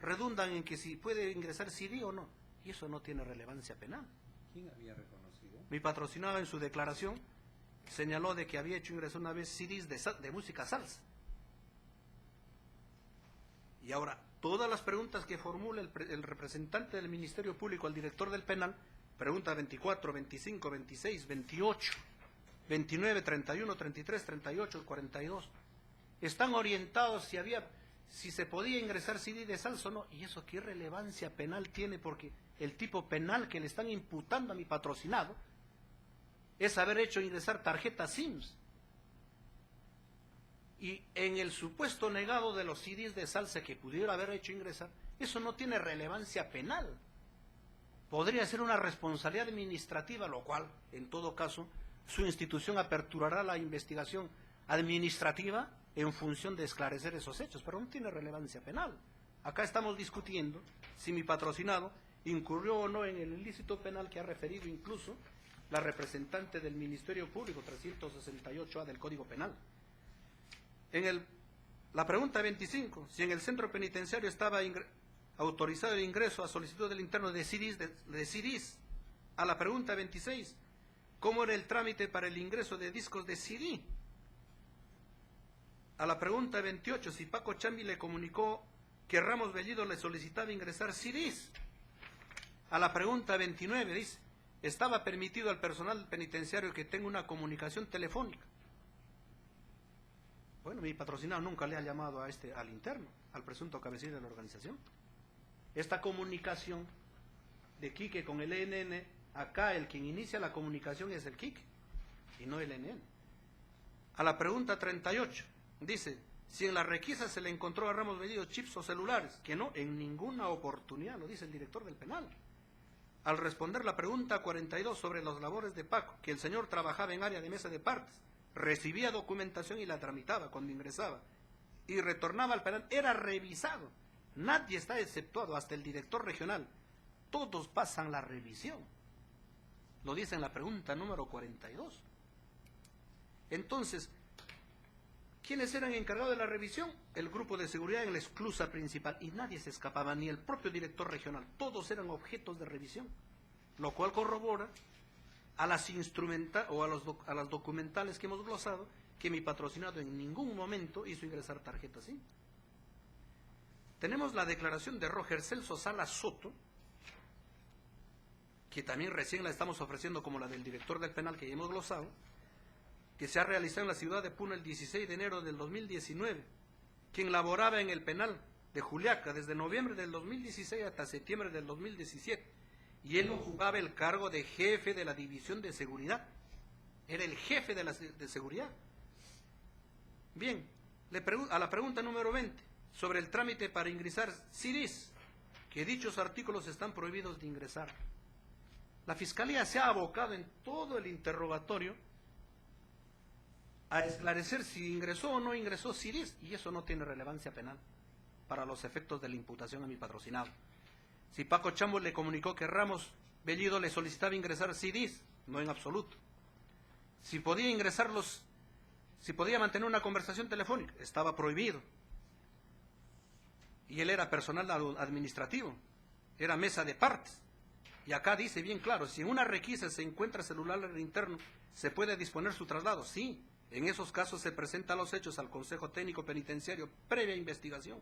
redundan en que si puede ingresar CD o no, y eso no tiene relevancia penal. ¿Quién había reconocido? Mi patrocinado en su declaración señaló de que había hecho ingresar una vez CDs de música salsa. Y ahora, todas las preguntas que formula el representante del Ministerio Público al director del penal, pregunta 24, 25, 26, 28, 29, 31, 33, 38, 42, están orientados si se podía ingresar CD de salsa o no. ¿Y eso qué relevancia penal tiene? Porque el tipo penal que le están imputando a mi patrocinado es haber hecho ingresar tarjetas SIMs. Y en el supuesto negado de los CDs de salsa que pudiera haber hecho ingresar, eso no tiene relevancia penal. Podría ser una responsabilidad administrativa, lo cual, en todo caso, su institución aperturará la investigación administrativa en función de esclarecer esos hechos, pero no tiene relevancia penal. Acá estamos discutiendo si mi patrocinado incurrió o no en el ilícito penal que ha referido incluso la representante del Ministerio Público, 368A del Código Penal. En el La pregunta 25, si en el centro penitenciario estaba autorizado el ingreso a solicitud del interno de CDs. A la pregunta 26, ¿cómo era el trámite para el ingreso de discos de CD? A la pregunta 28, si Paco Chambi le comunicó que Ramos Bellido le solicitaba ingresar CDs. A la pregunta 29 dice, ¿estaba permitido al personal penitenciario que tenga una comunicación telefónica? Bueno, mi patrocinado nunca le ha llamado al interno, al presunto cabecilla de la organización. Esta comunicación de Quique con el ENN, acá el quien inicia la comunicación es el Quique y no el ENN. A la pregunta 38, dice, si en la requisa se le encontró a Ramos Bellido chips o celulares, que no, en ninguna oportunidad, lo dice el director del penal. Al responder la pregunta 42 sobre las labores de Paco, que el señor trabajaba en área de mesa de partes, recibía documentación y la tramitaba cuando ingresaba, y retornaba al penal, era revisado. Nadie está exceptuado, hasta el director regional. Todos pasan la revisión. Lo dice en la pregunta número 42. Entonces, ¿quiénes eran encargados de la revisión? El grupo de seguridad en la esclusa principal, y nadie se escapaba, ni el propio director regional. Todos eran objetos de revisión, lo cual corrobora a las a las documentales que hemos glosado, que mi patrocinado en ningún momento hizo ingresar tarjetas SIM. Tenemos la declaración de Roger Celso Sala Soto, que también recién la estamos ofreciendo como la del director del penal que ya hemos glosado, que se ha realizado en la ciudad de Puno el 16 de enero del 2019, quien laboraba en el penal de Juliaca desde noviembre del 2016 hasta septiembre del 2017, y él ocupaba el cargo de jefe de la división de seguridad. Era el jefe de seguridad. Bien, a la pregunta número 20, sobre el trámite para ingresar CDs, que dichos artículos están prohibidos de ingresar. La Fiscalía se ha abocado en todo el interrogatorio a esclarecer si ingresó o no ingresó CDs, y eso no tiene relevancia penal para los efectos de la imputación a mi patrocinado. Si Paco Chambo le comunicó que Ramos Bellido le solicitaba ingresar CDs, no en absoluto. Si podía ingresarlos, si podía mantener una conversación telefónica, estaba prohibido. Y él era personal administrativo, era mesa de partes. Y acá dice bien claro, si en una requisa se encuentra celular interno, ¿se puede disponer su traslado? Sí, en esos casos se presentan los hechos al Consejo Técnico Penitenciario previa investigación.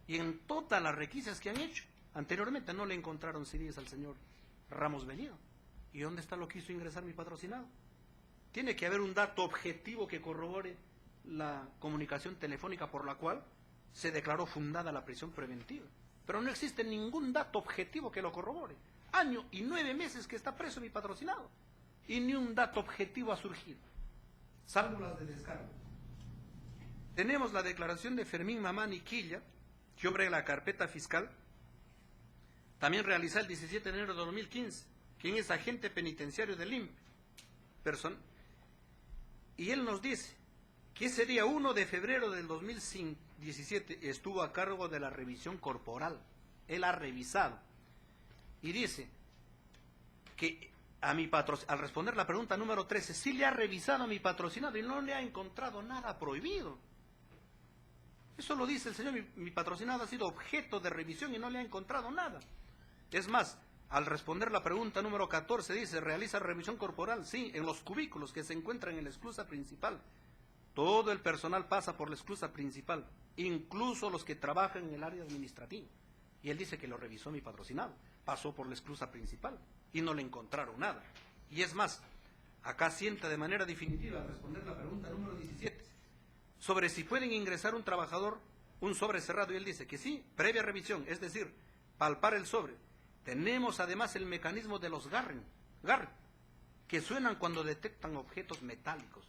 Y en todas las requisas que han hecho, anteriormente no le encontraron CDs al señor Ramos Bellido. ¿Y dónde está lo que hizo ingresar mi patrocinado? Tiene que haber un dato objetivo que corrobore la comunicación telefónica por la cual se declaró fundada la prisión preventiva. Pero no existe ningún dato objetivo que lo corrobore. Año y 9 meses que está preso mi patrocinado. Y ni un dato objetivo ha surgido, salvo las de descargo. Tenemos la declaración de Fermín Mamani Quilla, que hombre de la carpeta fiscal, también realizada el 17 de enero de 2015, quien es agente penitenciario del INPE. Y él nos dice que ese día 1 de febrero del 2017 estuvo a cargo de la revisión corporal. Él ha revisado. Y dice que al responder la pregunta número 13, sí le ha revisado a mi patrocinado y no le ha encontrado nada prohibido. Eso lo dice el señor, mi patrocinado ha sido objeto de revisión y no le ha encontrado nada. Es más, al responder la pregunta número 14 dice, realiza revisión corporal, sí, en los cubículos que se encuentran en la esclusa principal. Todo el personal pasa por la esclusa principal, incluso los que trabajan en el área administrativa. Y él dice que lo revisó mi patrocinado, pasó por la esclusa principal y no le encontraron nada. Y es más, acá sienta de manera definitiva al responder la pregunta número 17, sobre si pueden ingresar un trabajador un sobre cerrado, y él dice que sí, previa revisión, es decir, palpar el sobre. Tenemos además el mecanismo de los garren, que suenan cuando detectan objetos metálicos.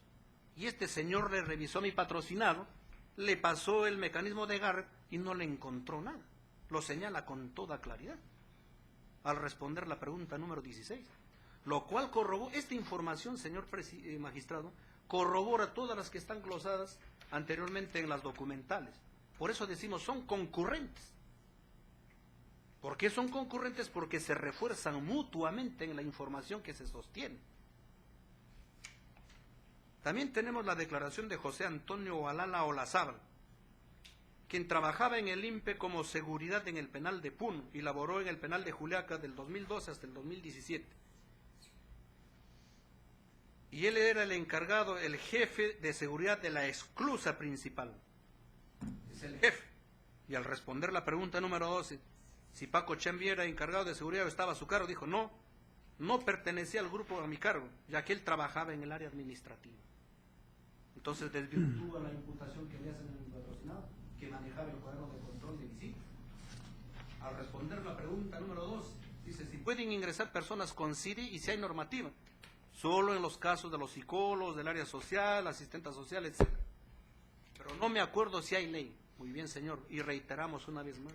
Y este señor le revisó a mi patrocinado, le pasó el mecanismo de garre y no le encontró nada. Lo señala con toda claridad al responder la pregunta número 16. Lo cual corrobora, esta información, señor magistrado, corrobora todas las que están glosadas anteriormente en las documentales. Por eso decimos, son concurrentes. ¿Por qué son concurrentes? Porque se refuerzan mutuamente en la información que se sostiene. También tenemos la declaración de José Antonio Alala Olazábal, quien trabajaba en el INPE como seguridad en el penal de Puno y laboró en el penal de Juliaca del 2012 hasta el 2017. Y él era el encargado, el jefe de seguridad de la esclusa principal. Es el jefe. Y al responder la pregunta número 12, si Paco Chambi era encargado de seguridad o estaba a su cargo, dijo no, no pertenecía al grupo a mi cargo, ya que él trabajaba en el área administrativa. Entonces desvirtúa la imputación que le hacen en el patrocinado, que manejaba el cuaderno de control de visita. Al responder la pregunta número 2, dice si pueden ingresar personas con CIDI y si hay normativa, solo en los casos de los psicólogos, del área social, asistentes sociales, etc. Pero no me acuerdo si hay ley. Muy bien, señor, y reiteramos una vez más,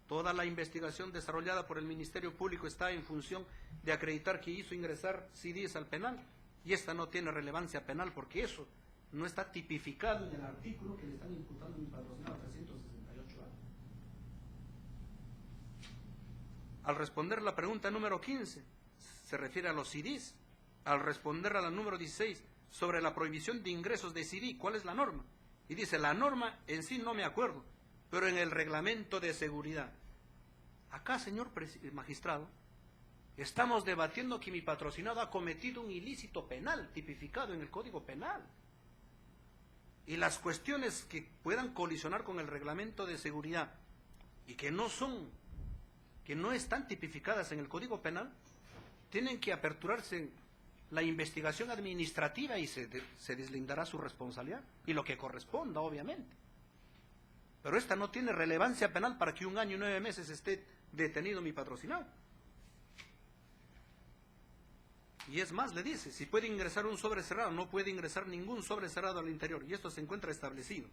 toda la investigación desarrollada por el Ministerio Público está en función de acreditar que hizo ingresar CIDIs al penal, y esta no tiene relevancia penal porque eso no está tipificado en el artículo que le están imputando en mi patrocinado 368A. Al responder la pregunta número 15, se refiere a los CIDIs. Al responder a la número 16, sobre la prohibición de ingresos de CIDI, ¿cuál es la norma? Y dice, la norma en sí no me acuerdo, pero en el reglamento de seguridad. Acá, señor magistrado, estamos debatiendo que mi patrocinado ha cometido un ilícito penal, tipificado en el Código Penal. Y las cuestiones que puedan colisionar con el reglamento de seguridad y que no están tipificadas en el Código Penal, tienen que aperturarse la investigación administrativa y se deslindará su responsabilidad y lo que corresponda, obviamente. Pero esta no tiene relevancia penal para que 1 año y 9 meses esté detenido mi patrocinado. Y es más, le dice, si puede ingresar un sobre cerrado, no puede ingresar ningún sobre cerrado al interior, y esto se encuentra establecido,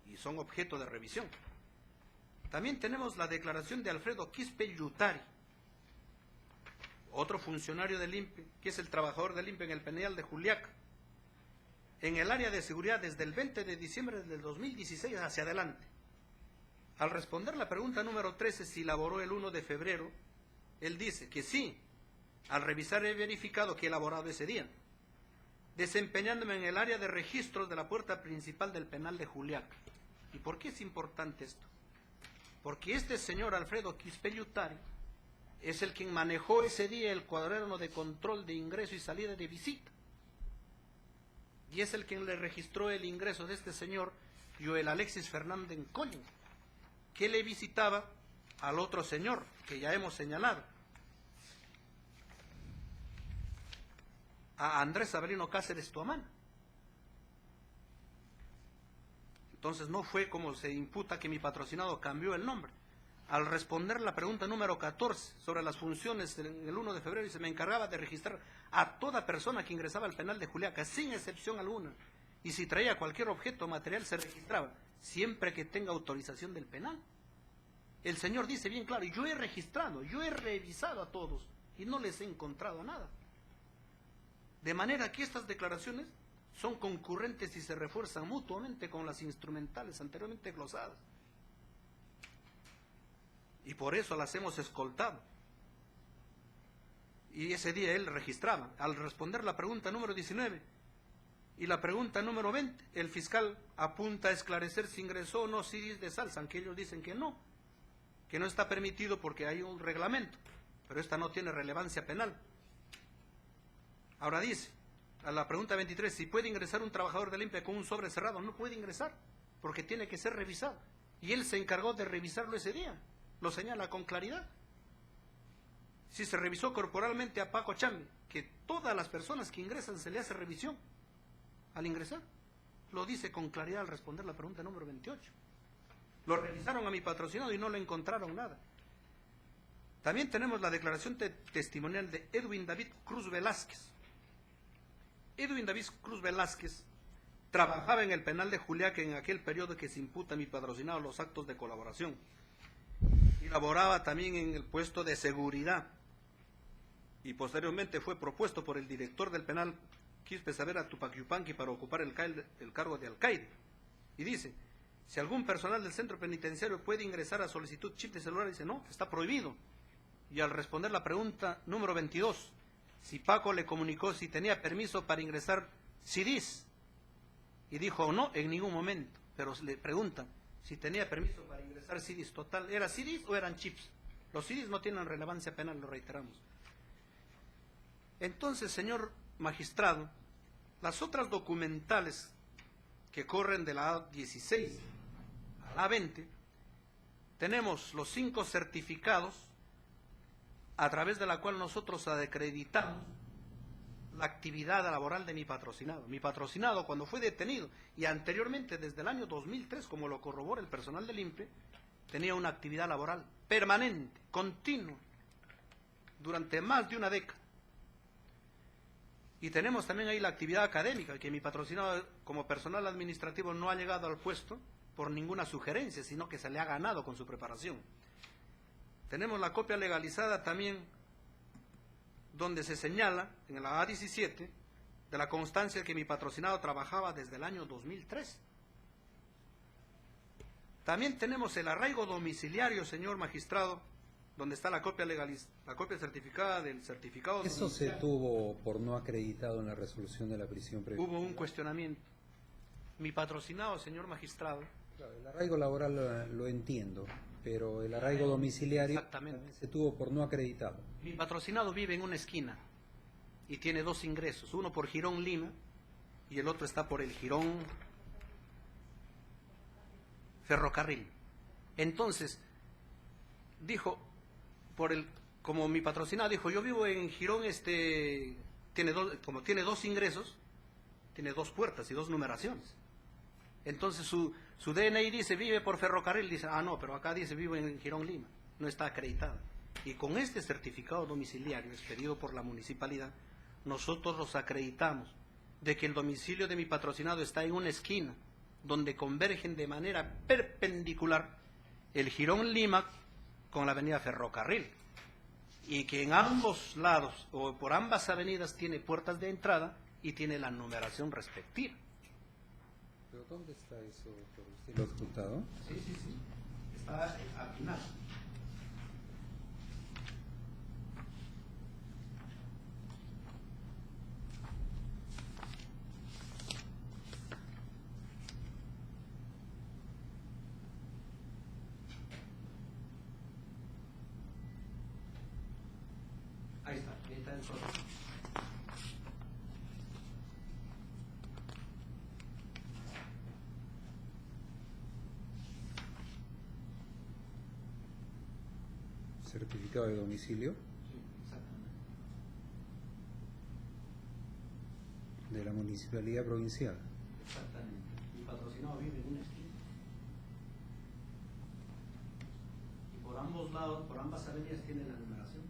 y son objeto de revisión. También tenemos la declaración de Alfredo Quispe Yutari, otro funcionario del INPE, que es el trabajador del INPE en el penal de Juliaca, en el área de seguridad desde el 20 de diciembre del 2016 hacia adelante. Al responder la pregunta número 13, si laboró el 1 de febrero, él dice que sí, al revisar he verificado que he laborado ese día, desempeñándome en el área de registros de la puerta principal del penal de Juliaca. ¿Y por qué es importante esto? Porque este señor Alfredo Quispe Yutari es el quien manejó ese día el cuaderno de control de ingreso y salida de visita. Y es el quien le registró el ingreso de este señor, Joel Alexis Fernández Coño, que le visitaba al otro señor, que ya hemos señalado, a Andrés Avelino Cáceres Tuamana. Entonces no fue como se imputa que mi patrocinado cambió el nombre. Al responder la pregunta número 14 sobre las funciones el 1 de febrero, se me encargaba de registrar a toda persona que ingresaba al penal de Juliaca, sin excepción alguna. Y si traía cualquier objeto o material, se registraba, siempre que tenga autorización del penal. El señor dice bien claro, yo he registrado, yo he revisado a todos y no les he encontrado nada. De manera que estas declaraciones son concurrentes y se refuerzan mutuamente con las instrumentales anteriormente glosadas. Y por eso las hemos escoltado. Y ese día él registraba. Al responder la pregunta número 19 y la pregunta número 20, el fiscal apunta a esclarecer si ingresó o no CIDIs de salsa, aunque ellos dicen que no está permitido porque hay un reglamento, pero esta no tiene relevancia penal. Ahora dice, a la pregunta 23, si puede ingresar un trabajador del INPE con un sobre cerrado, no puede ingresar, porque tiene que ser revisado. Y él se encargó de revisarlo ese día, lo señala con claridad. Si se revisó corporalmente a Paco Chambi, que todas las personas que ingresan se le hace revisión al ingresar, lo dice con claridad al responder la pregunta número 28. Lo revisaron a mi patrocinado y no le encontraron nada. También tenemos la declaración testimonial de Edwin David Cruz Velázquez. Edwin David Cruz Velázquez trabajaba en el penal de Juliaca en aquel periodo que se imputa a mi patrocinado los actos de colaboración. Y laboraba también en el puesto de seguridad. Y posteriormente fue propuesto por el director del penal, Quispe Saavedra Tupac Yupanqui, para ocupar el cargo de alcaide. Y dice, si algún personal del centro penitenciario puede ingresar a solicitud chip de celular, dice, no, está prohibido. Y al responder la pregunta número 22, si Paco le comunicó si tenía permiso para ingresar CIDIs, y dijo no, en ningún momento. Pero le preguntan, si tenía permiso para ingresar CDs. Total, ¿era CDs o eran chips? Los CDs no tienen relevancia penal, lo reiteramos. Entonces, señor magistrado, las otras documentales que corren de la A16 a la A20, tenemos los 5 certificados a través de la cual nosotros acreditamos la actividad laboral de mi patrocinado. Mi patrocinado, cuando fue detenido, y anteriormente desde el año 2003, como lo corrobora el personal del INPE, tenía una actividad laboral permanente, continua, durante más de una década. Y tenemos también ahí la actividad académica, que mi patrocinado como personal administrativo no ha llegado al puesto por ninguna sugerencia, sino que se le ha ganado con su preparación. Tenemos la copia legalizada también, donde se señala, en la A17, de la constancia que mi patrocinado trabajaba desde el año 2003. También tenemos el arraigo domiciliario, señor magistrado, donde está la copia la copia certificada del certificado Eso domiciliario. se tuvo por no acreditado en la resolución de la prisión preventiva. Hubo un cuestionamiento. Mi patrocinado, señor magistrado, Claro, el arraigo laboral lo entiendo, pero el arraigo domiciliario Exactamente. también se tuvo por no acreditado. mi patrocinado vive en una esquina y tiene 2 ingresos, uno por Girón Lima y el otro está por el Girón Ferrocarril. Entonces, dijo, como mi patrocinado dijo, yo vivo en Girón, como tiene 2 ingresos, tiene 2 puertas y 2 numeraciones. Entonces su DNI dice vive por Ferrocarril, dice, no, pero acá dice vivo en Girón Lima, no está acreditada. Y con este certificado domiciliario expedido por la municipalidad, nosotros los acreditamos de que el domicilio de mi patrocinado está en una esquina, donde convergen de manera perpendicular el Girón Lima con la avenida Ferrocarril, y que en ambos lados o por ambas avenidas tiene puertas de entrada y tiene la numeración respectiva. ¿Pero dónde está eso, doctor? ¿Usted lo ha escuchado? Sí, está al final. Ahí está el sol. Certificado de domicilio Sí, exactamente. de la municipalidad provincial. Exactamente. Mi patrocinado vive en una esquina. Y por ambos lados, por ambas avenidas tiene la numeración.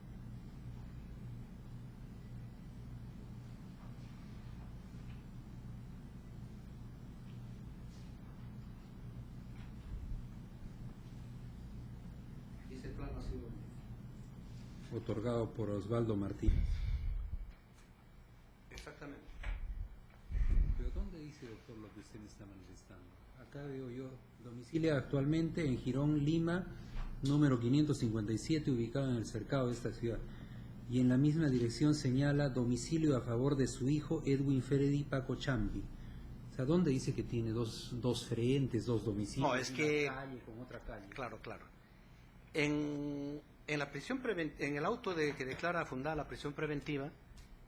Dice el plano así. Otorgado por Osvaldo Martínez. Exactamente. ¿Pero dónde dice, doctor, lo que usted me está manifestando? Acá veo yo, domicilia actualmente en Girón, Lima, número 557, ubicado en el cercado de esta ciudad. Y en la misma dirección señala domicilio a favor de su hijo Edwin Freddy Pacochambi. O sea, ¿dónde dice que tiene dos frentes, 2 domicilios? No, es que- Una calle con otra calle. Claro. En la prisión en el auto que declara fundada la prisión preventiva,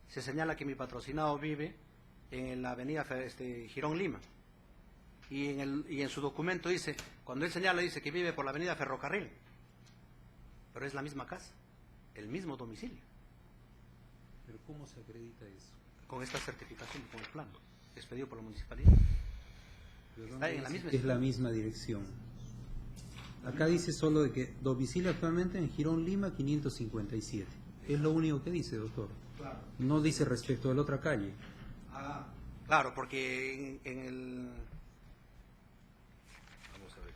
se señala que mi patrocinado vive en la avenida Girón Lima. Y en su documento dice, cuando él señala, dice que vive por la avenida Ferrocarril. Pero es la misma casa, el mismo domicilio, ¿Pero cómo se acredita eso? con esta certificación, con el plano, expedido por la municipalidad. ¿Pero Está dónde en la dice misma que es la esquina? misma dirección? Acá dice solo de que domicilio actualmente en Girón, Lima, 557. Es lo único que dice, doctor. Claro. No dice respecto a la otra calle. Claro, porque en el... Vamos a ver.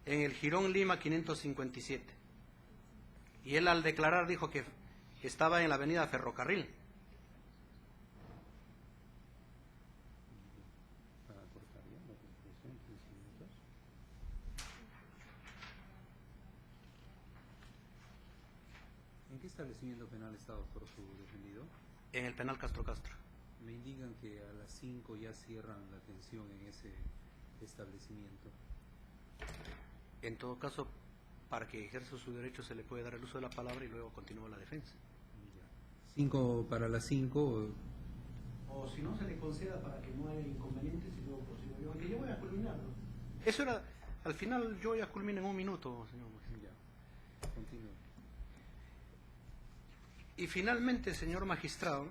En el Girón Lima 557. Y él al declarar dijo que estaba en la avenida Ferrocarril. Para cortar ya la conclusión, 15 minutos. ¿En qué establecimiento penal está, doctor, su defendido? En el penal Castro Castro. Me indican que a las 5 ya cierran la atención en ese establecimiento. En todo caso, para que ejerza su derecho se le puede dar el uso de la palabra y luego continúa la defensa. 5 para las 5. O si no, se le conceda para que no haya inconvenientes y luego prosigo yo, aunque yo voy a culminarlo. Eso era, al final yo ya culmino en 1 minuto, señor magistrado. Ya, continúe. Y finalmente, señor magistrado,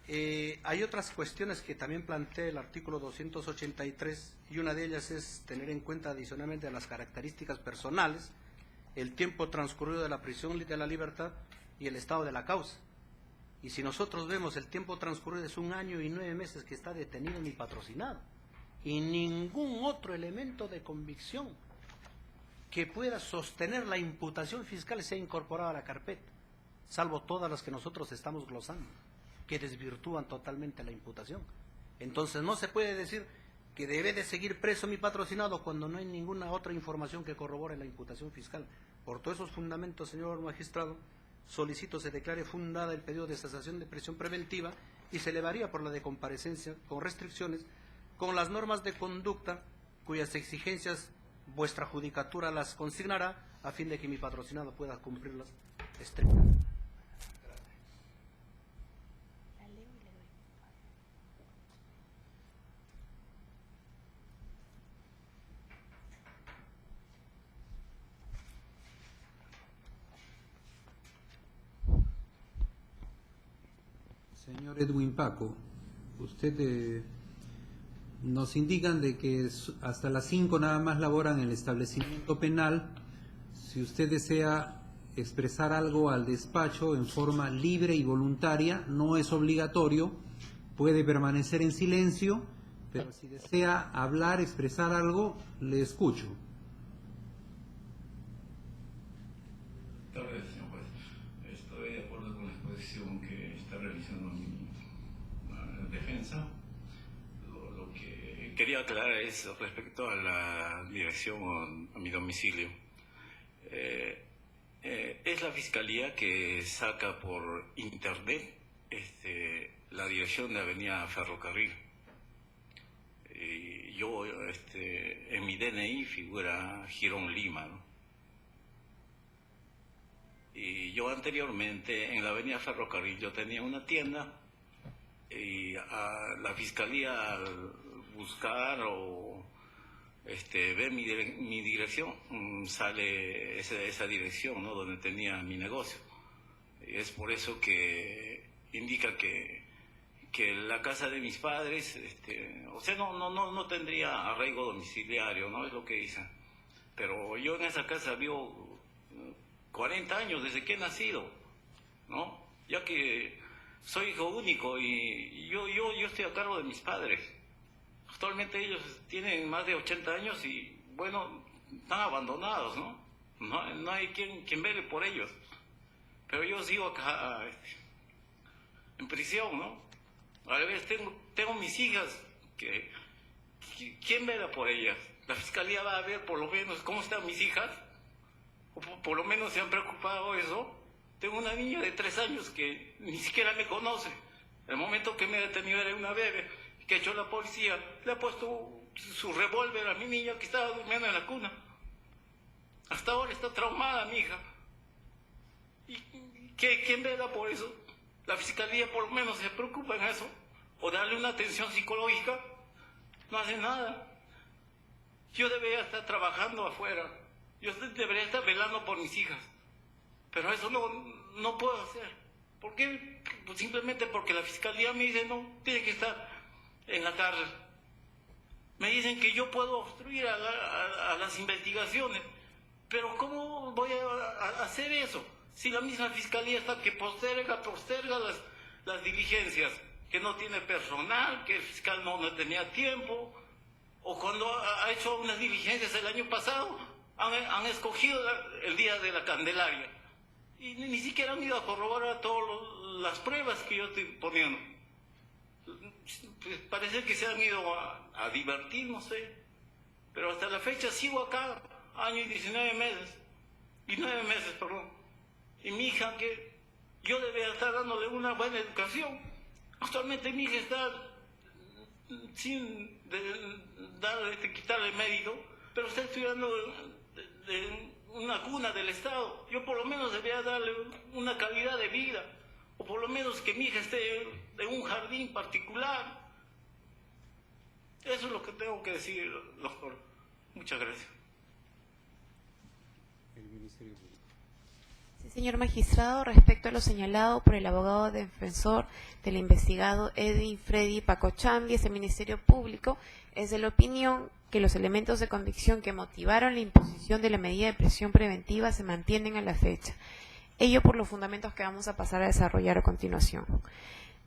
hay otras cuestiones que también plantea el artículo 283 y una de ellas es tener en cuenta adicionalmente a las características personales, el tiempo transcurrido de la prisión de la libertad y el estado de la causa. Y si nosotros vemos el tiempo transcurrido es 1 año y 9 meses que está detenido ni patrocinado y ningún otro elemento de convicción que pueda sostener la imputación fiscal se ha incorporado a la carpeta, salvo todas las que nosotros estamos glosando, que desvirtúan totalmente la imputación. Entonces no se puede decir que debe de seguir preso mi patrocinado cuando no hay ninguna otra información que corrobore la imputación fiscal. Por todos esos fundamentos, señor magistrado, solicito se declare fundada el pedido de cesación de prisión preventiva y se elevaría por la de comparecencia con restricciones, con las normas de conducta cuyas exigencias vuestra judicatura las consignará a fin de que mi patrocinado pueda cumplirlas estrictamente. Señor Edwin Paco, usted nos indican de que hasta las 5 nada más laboran en el establecimiento penal. Si usted desea expresar algo al despacho en forma libre y voluntaria, no es obligatorio, puede permanecer en silencio, pero si desea hablar, expresar algo, le escucho. Tal vez, señor juez. Estoy de acuerdo con la exposición que está realizando mi defensa. Lo que quería aclarar es respecto a la dirección a mi domicilio. Es la fiscalía que saca por internet la dirección de Avenida Ferrocarril. Y yo, en mi DNI figura Girón Lima, ¿no? Y yo anteriormente en la Avenida Ferrocarril yo tenía una tienda y a la fiscalía al buscar o ver mi dirección sale esa dirección, ¿no? Donde tenía mi negocio. Y es por eso que indica que la casa de mis padres, o sea, no tendría arraigo domiciliario, ¿no? Es lo que dicen. Pero yo en esa casa vivo 40 años desde que he nacido, ¿no? Ya que soy hijo único y yo estoy a cargo de mis padres. Actualmente ellos tienen más de 80 años y, bueno, están abandonados, ¿no? No hay quien vele por ellos. Pero yo sigo acá en prisión, ¿no? A la vez tengo mis hijas, ¿quién vela por ellas? La fiscalía va a ver por lo menos cómo están mis hijas. O por lo menos se han preocupado eso. Tengo una niña de 3 años que ni siquiera me conoce. El momento que me he detenido era una bebé que ha hecho la policía. Le ha puesto su revólver a mi niña que estaba durmiendo en la cuna. Hasta ahora está traumada mi hija. ¿Y quién vela por eso? La fiscalía por lo menos se preocupa en eso. O darle una atención psicológica. No hace nada. Yo debería estar trabajando afuera. Yo debería estar velando por mis hijas, pero eso no puedo hacer. ¿Por qué? Pues simplemente porque la fiscalía me dice, no, tiene que estar en la cárcel. Me dicen que yo puedo obstruir a las investigaciones, pero ¿cómo voy a hacer eso? Si la misma fiscalía está que posterga las diligencias, que no tiene personal, que el fiscal no tenía tiempo, o cuando ha hecho unas diligencias el año pasado, han escogido el día de la Candelaria y ni siquiera han ido a corroborar todas las pruebas que yo estoy poniendo. Pues parece que se han ido a divertir, no sé, pero hasta la fecha sigo acá, año y 19 meses, y 9 meses, perdón, y mi hija, que yo debería estar dándole una buena educación, Actualmente mi hija está sin quitarle mérito, pero está estudiando de una cuna del Estado. Yo por lo menos debería darle una calidad de vida, o por lo menos que mi hija esté en un jardín particular. Eso es lo que tengo que decir, doctor. Muchas gracias. El Ministerio Público. Sí, señor magistrado, respecto a lo señalado por el abogado defensor del investigado Edwin Freddy Pacochambi, este Ministerio Público es de la opinión que los elementos de convicción que motivaron la imposición de la medida de prisión preventiva se mantienen a la fecha. Ello por los fundamentos que vamos a pasar a desarrollar a continuación.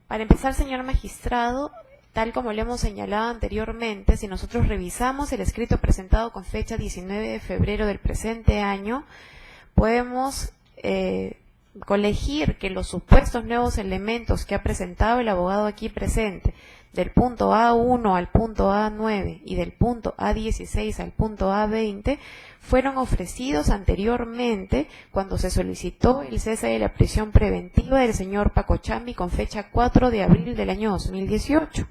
Para empezar, señor magistrado, tal como le hemos señalado anteriormente, si nosotros revisamos el escrito presentado con fecha 19 de febrero del presente año, podemos colegir que los supuestos nuevos elementos que ha presentado el abogado aquí presente, del punto A1 al punto A9 y del punto A16 al punto A20, fueron ofrecidos anteriormente cuando se solicitó el cese de la prisión preventiva del señor Pacochambi con fecha 4 de abril del año 2018.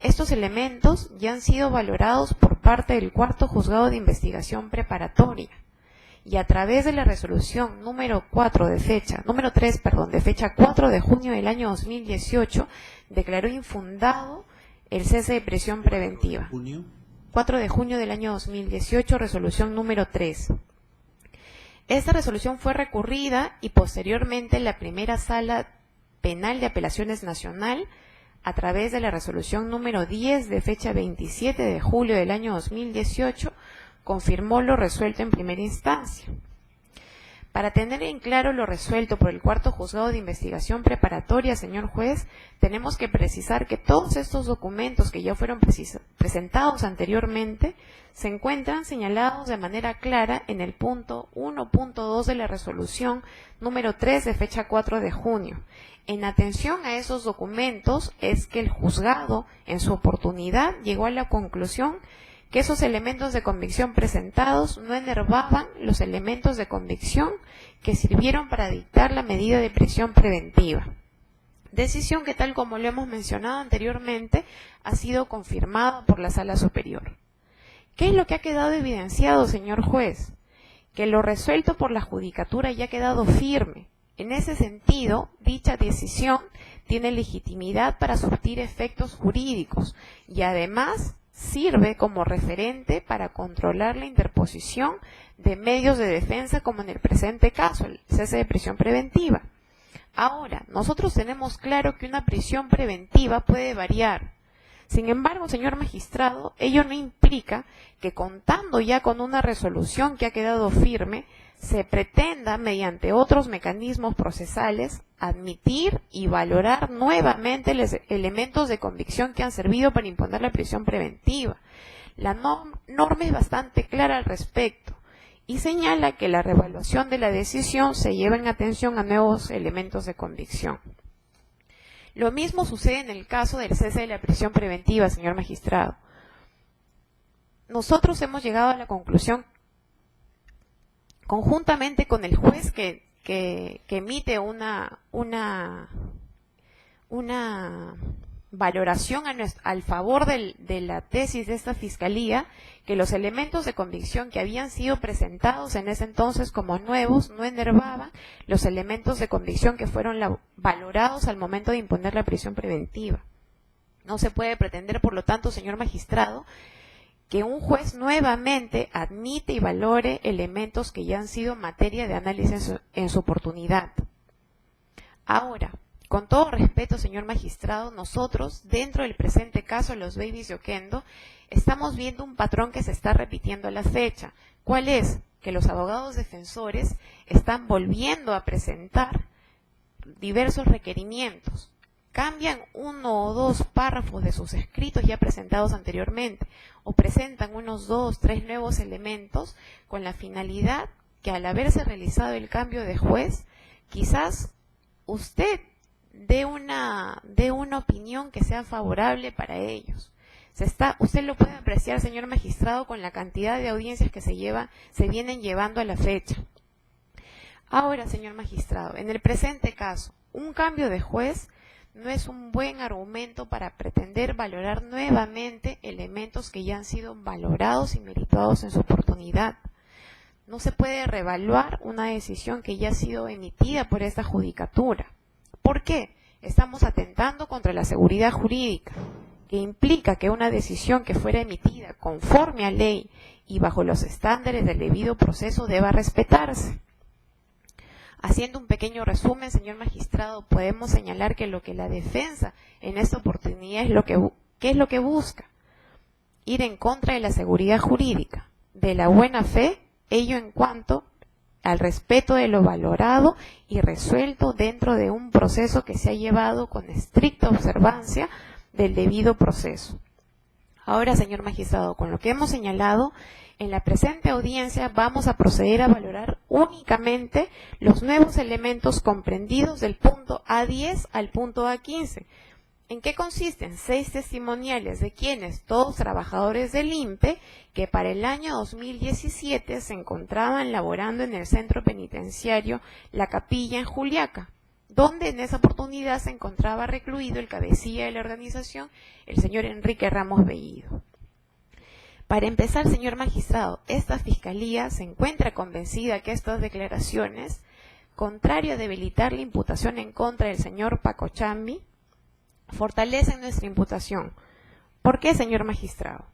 Estos elementos ya han sido valorados por parte del cuarto juzgado de investigación preparatoria y a través de la resolución número 3, de fecha 4 de junio del año 2018, declaró infundado el cese de prisión preventiva. 4 de junio del año 2018, resolución número 3. Esta resolución fue recurrida y posteriormente la primera sala penal de apelaciones nacional, a través de la resolución número 10 de fecha 27 de julio del año 2018, confirmó lo resuelto en primera instancia. Para tener en claro lo resuelto por el cuarto juzgado de investigación preparatoria, señor juez, tenemos que precisar que todos estos documentos que ya fueron presentados anteriormente se encuentran señalados de manera clara en el punto 1.2 de la resolución número 3 de fecha 4 de junio. En atención a esos documentos es que el juzgado, en su oportunidad, llegó a la conclusión que esos elementos de convicción presentados no enervaban los elementos de convicción que sirvieron para dictar la medida de prisión preventiva. Decisión que, tal como lo hemos mencionado anteriormente, ha sido confirmada por la Sala Superior. ¿Qué es lo que ha quedado evidenciado, señor juez? Que lo resuelto por la judicatura ya ha quedado firme. En ese sentido, dicha decisión tiene legitimidad para surtir efectos jurídicos y además sirve como referente para controlar la interposición de medios de defensa, como en el presente caso, el cese de prisión preventiva. Ahora, nosotros tenemos claro que una prisión preventiva puede variar. Sin embargo, señor magistrado, ello no implica que, contando ya con una resolución que ha quedado firme, se pretenda, mediante otros mecanismos procesales, admitir y valorar nuevamente los elementos de convicción que han servido para imponer la prisión preventiva. La norma es bastante clara al respecto y señala que la reevaluación de la decisión se lleva en atención a nuevos elementos de convicción. Lo mismo sucede en el caso del cese de la prisión preventiva, señor magistrado. Nosotros hemos llegado a la conclusión, conjuntamente con el juez que emite una valoración al favor de la tesis de esta fiscalía, que los elementos de convicción que habían sido presentados en ese entonces como nuevos no enervaban los elementos de convicción que fueron valorados al momento de imponer la prisión preventiva. No se puede pretender, por lo tanto, señor magistrado, que un juez nuevamente admite y valore elementos que ya han sido materia de análisis en su oportunidad. Ahora, con todo respeto, señor magistrado, nosotros, dentro del presente caso, los babies de Oquendo, estamos viendo un patrón que se está repitiendo a la fecha. ¿Cuál es? Que los abogados defensores están volviendo a presentar diversos requerimientos. Cambian uno o dos párrafos de sus escritos ya presentados anteriormente, o presentan unos 2, 3 nuevos elementos con la finalidad que, al haberse realizado el cambio de juez, quizás usted dé una opinión que sea favorable para ellos. Usted lo puede apreciar, señor magistrado, con la cantidad de audiencias que se vienen llevando a la fecha. Ahora, señor magistrado, en el presente caso, un cambio de juez no es un buen argumento para pretender valorar nuevamente elementos que ya han sido valorados y meritados en su oportunidad. No se puede reevaluar una decisión que ya ha sido emitida por esta judicatura. ¿Por qué? Estamos atentando contra la seguridad jurídica, que implica que una decisión que fuera emitida conforme a ley y bajo los estándares del debido proceso deba respetarse. Haciendo un pequeño resumen, señor magistrado, podemos señalar que lo que la defensa en esta oportunidad es ¿qué es lo que busca? Ir en contra de la seguridad jurídica, de la buena fe, ello en cuanto al respeto de lo valorado y resuelto dentro de un proceso que se ha llevado con estricta observancia del debido proceso. Ahora, señor magistrado, con lo que hemos señalado, en la presente audiencia vamos a proceder a valorar únicamente los nuevos elementos comprendidos del punto A10 al punto A15. ¿En qué consisten? 6 testimoniales de quienes, todos trabajadores del INPE, que para el año 2017 se encontraban laborando en el centro penitenciario La Capilla en Juliaca, donde en esa oportunidad se encontraba recluido el cabecilla de la organización, el señor Enrique Ramos Bellido. Para empezar, señor magistrado, esta fiscalía se encuentra convencida que estas declaraciones, contrario a debilitar la imputación en contra del señor Pacochambi, fortalecen nuestra imputación. ¿Por qué, señor magistrado?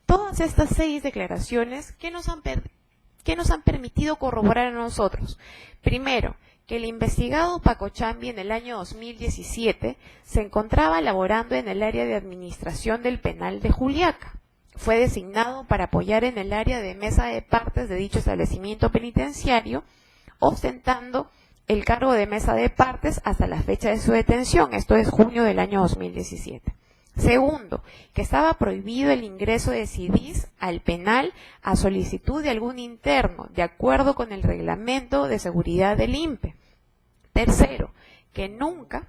Todas estas 6 declaraciones, ¿qué nos han permitido corroborar a nosotros? Primero, que el investigado Pacochambi en el año 2017 se encontraba laborando en el área de administración del penal de Juliaca. Fue designado para apoyar en el área de mesa de partes de dicho establecimiento penitenciario, ostentando el cargo de mesa de partes hasta la fecha de su detención, esto es junio del año 2017. Segundo, que estaba prohibido el ingreso de CIDIs al penal a solicitud de algún interno, de acuerdo con el reglamento de seguridad del INPE. Tercero, que nunca...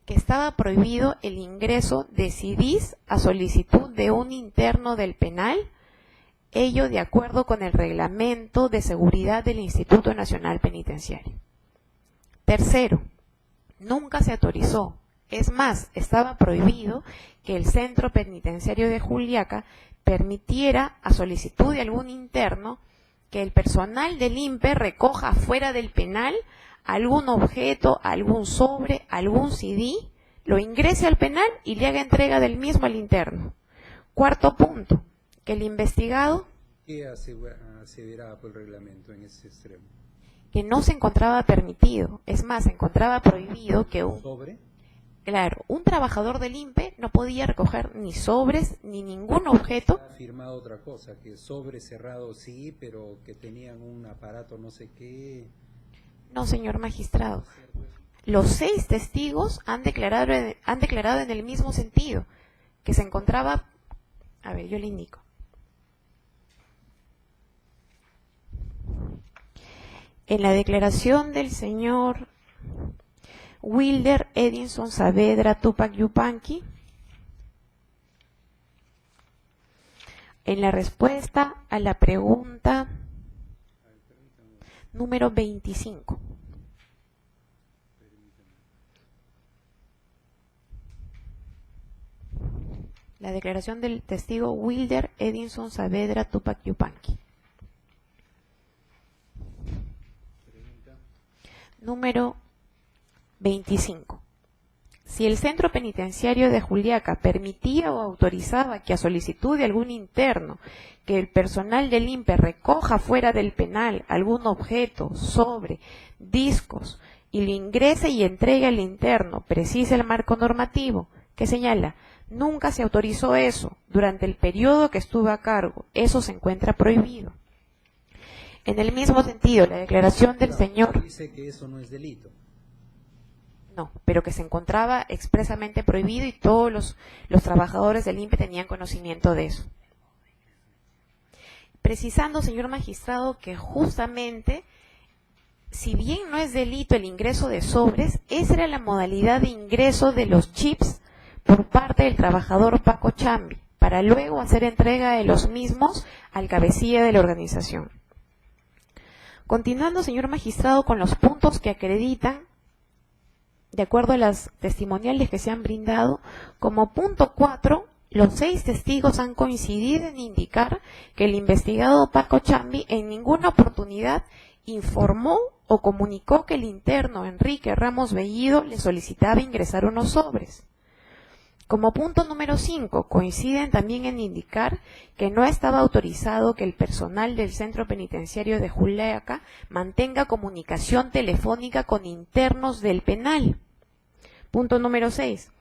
que estaba prohibido el ingreso de CIDIs a solicitud de un interno del penal, ello de acuerdo con el reglamento de seguridad del Instituto Nacional Penitenciario. Tercero, nunca se autorizó, es más, estaba prohibido que el centro penitenciario de Juliaca permitiera a solicitud de algún interno que el personal del INPE recoja fuera del penal algún objeto, algún sobre, algún CD, lo ingrese al penal y le haga entrega del mismo al interno. Cuarto punto, que el investigado... ¿Qué aseveraba por el reglamento en ese extremo? Que no se encontraba permitido, es más, se encontraba prohibido que un... ¿Sobre? Claro, un trabajador del INPE no podía recoger ni sobres ni ningún objeto. Ha afirmado otra cosa, que sobre cerrado sí, pero que tenían un aparato no sé qué... No, señor magistrado. Los 6 testigos han declarado en el mismo sentido, que se encontraba... A ver, yo le indico. En la declaración del señor Wilder Edinson Saavedra Tupac Yupanqui, en la respuesta a la pregunta número 25. La declaración del testigo Wilder Edinson Saavedra Tupac Yupanqui. Número 25. Si el centro penitenciario de Juliaca permitía o autorizaba que a solicitud de algún interno que el personal del INPE recoja fuera del penal algún objeto, sobre, discos, y lo ingrese y entregue al interno, precisa el marco normativo, que señala, nunca se autorizó eso durante el periodo que estuvo a cargo, eso se encuentra prohibido. En el mismo sentido, la declaración del señor... Dice que eso no es delito. No, pero que se encontraba expresamente prohibido y todos los trabajadores del INPE tenían conocimiento de eso. Precisando, señor magistrado, que justamente, si bien no es delito el ingreso de sobres, esa era la modalidad de ingreso de los chips por parte del trabajador Pacochambi, para luego hacer entrega de los mismos al cabecilla de la organización. Continuando, señor magistrado, con los puntos que acreditan, de acuerdo a las testimoniales que se han brindado, como punto 4, los 6 testigos han coincidido en indicar que el investigado Paco Chambi en ninguna oportunidad informó o comunicó que el interno Enrique Ramos Bellido le solicitaba ingresar unos sobres. Como punto número 5, coinciden también en indicar que no estaba autorizado que el personal del Centro Penitenciario de Juliaca mantenga comunicación telefónica con internos del penal. Punto número 6.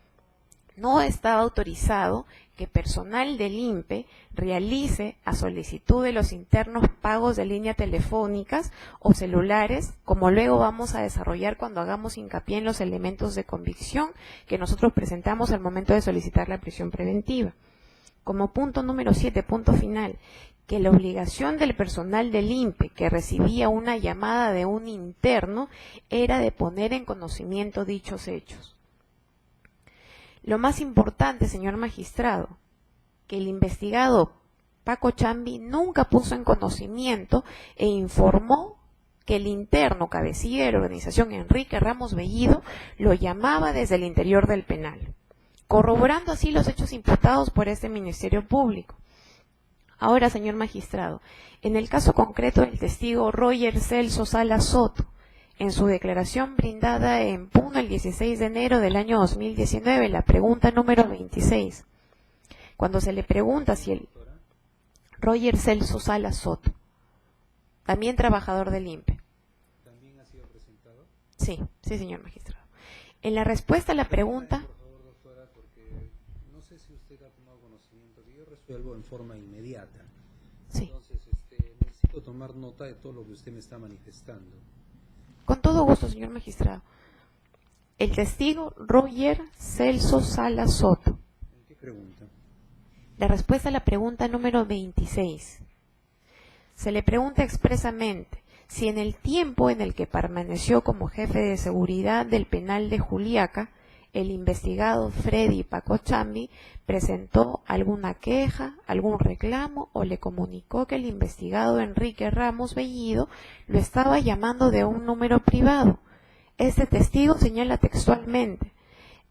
No estaba autorizado que personal del INPE realice a solicitud de los internos pagos de línea telefónicas o celulares, como luego vamos a desarrollar cuando hagamos hincapié en los elementos de convicción que nosotros presentamos al momento de solicitar la prisión preventiva. Como punto número 7, punto final, que la obligación del personal del INPE que recibía una llamada de un interno era de poner en conocimiento dichos hechos. Lo más importante, señor magistrado, que el investigado Paco Chambi nunca puso en conocimiento e informó que el interno cabecilla de la organización Enrique Ramos Bellido lo llamaba desde el interior del penal, corroborando así los hechos imputados por este Ministerio Público. Ahora, señor magistrado, en el caso concreto del testigo Roger Celso Sala Soto, en su declaración brindada en Puno el 16 de enero del año 2019, la pregunta número 26, cuando se le pregunta si el Roger Celso Sala Soto, también trabajador del INPE. ¿También ha sido presentado? Sí, sí, señor magistrado. En la respuesta a la pregunta... Por favor, doctora, porque no sé si usted ha tomado conocimiento, que yo resuelvo en forma inmediata. Sí. Entonces, necesito tomar nota de todo lo que usted me está manifestando. Con todo gusto, señor magistrado. El testigo Roger Celso Sala Soto. ¿En qué pregunta? La respuesta a la pregunta número 26. Se le pregunta expresamente si en el tiempo en el que permaneció como jefe de seguridad del penal de Juliaca, el investigado Freddy Paco Chambi presentó alguna queja, algún reclamo o le comunicó que el investigado Enrique Ramos Bellido lo estaba llamando de un número privado. Este testigo señala textualmente: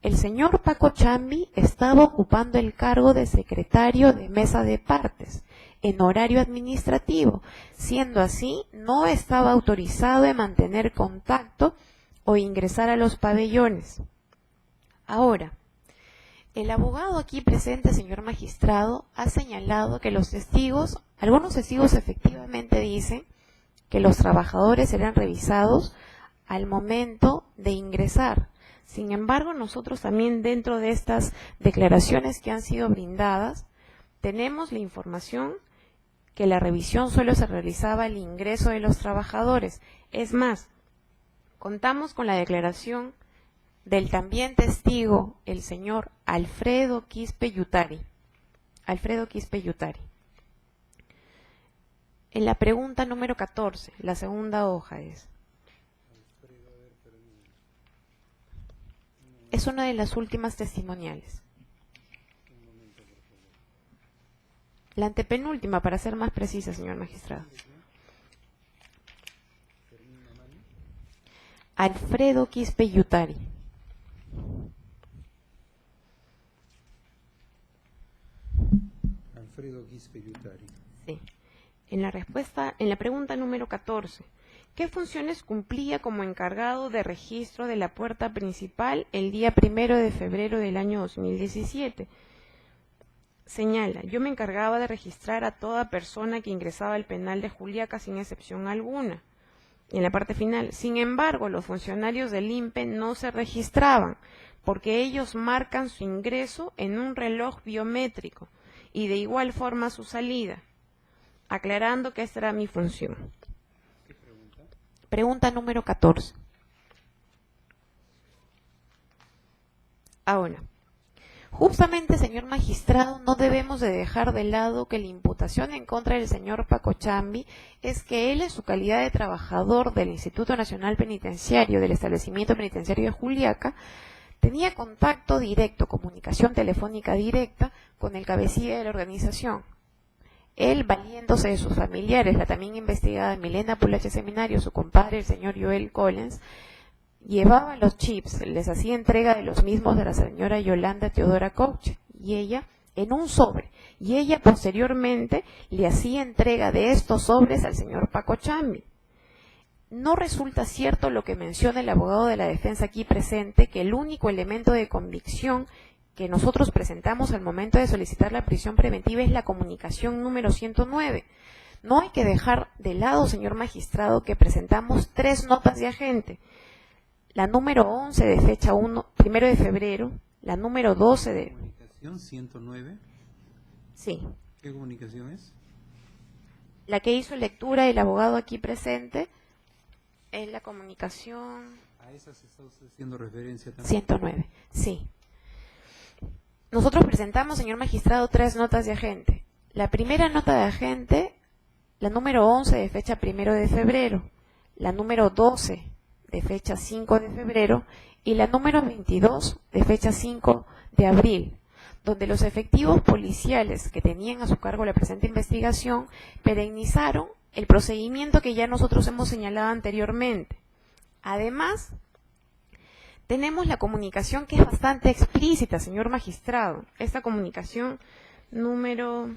el señor Paco Chambi estaba ocupando el cargo de secretario de mesa de partes en horario administrativo, siendo así no estaba autorizado en mantener contacto o ingresar a los pabellones. Ahora, el abogado aquí presente, señor magistrado, ha señalado que los testigos, algunos testigos efectivamente dicen que los trabajadores serán revisados al momento de ingresar. Sin embargo, nosotros también dentro de estas declaraciones que han sido brindadas, tenemos la información que la revisión solo se realizaba al ingreso de los trabajadores. Es más, contamos con la declaración del también testigo, el señor Alfredo Quispe Yutari. Alfredo Quispe Yutari. En la pregunta número 14, la segunda hoja es una de las últimas testimoniales. La antepenúltima, para ser más precisa, señor magistrado. Alfredo Quispe Yutari. Alfredo Quispe Yutari. Sí. En la pregunta número 14, ¿qué funciones cumplía como encargado de registro de la puerta principal el día 1 de febrero del año 2017? Señala: yo me encargaba de registrar a toda persona que ingresaba al penal de Juliaca sin excepción alguna. En la parte final, sin embargo, los funcionarios del INPE no se registraban porque ellos marcan su ingreso en un reloj biométrico y de igual forma su salida, aclarando que esta era mi función. ¿Qué pregunta? Pregunta número 14. Ahora, justamente, señor magistrado, no debemos de dejar de lado que la imputación en contra del señor Paco Chambi es que él, en su calidad de trabajador del Instituto Nacional Penitenciario del Establecimiento Penitenciario de Juliaca, tenía contacto directo, comunicación telefónica directa con el cabecilla de la organización. él, valiéndose de sus familiares, la también investigada Milena Pulache Seminario, su compadre, el señor Joel Collins, llevaba los chips, les hacía entrega de los mismos de la señora Yolanda Teodora Couche, y ella en un sobre, y ella posteriormente le hacía entrega de estos sobres al señor Paco Chambi. No resulta cierto lo que menciona el abogado de la defensa aquí presente, que el único elemento de convicción que nosotros presentamos al momento de solicitar la prisión preventiva es la comunicación número 109. No hay que dejar de lado, señor magistrado, que presentamos 3 notas de agente. La número 11 de fecha 1 de febrero, la número 12 de... Comunicación 109. Sí, ¿Qué comunicación es? la que hizo lectura el abogado aquí presente es la comunicación A esa se está usted haciendo referencia también. 109, sí. Nosotros presentamos, señor magistrado, 3 notas de agente. La primera nota de agente, la número 11 de fecha 1 de febrero, la número 12 de fecha 5 de febrero y la número 22 de fecha 5 de abril, donde los efectivos policiales que tenían a su cargo la presente investigación perennizaron el procedimiento que ya nosotros hemos señalado anteriormente. Además, tenemos la comunicación que es bastante explícita, señor magistrado. Esta comunicación número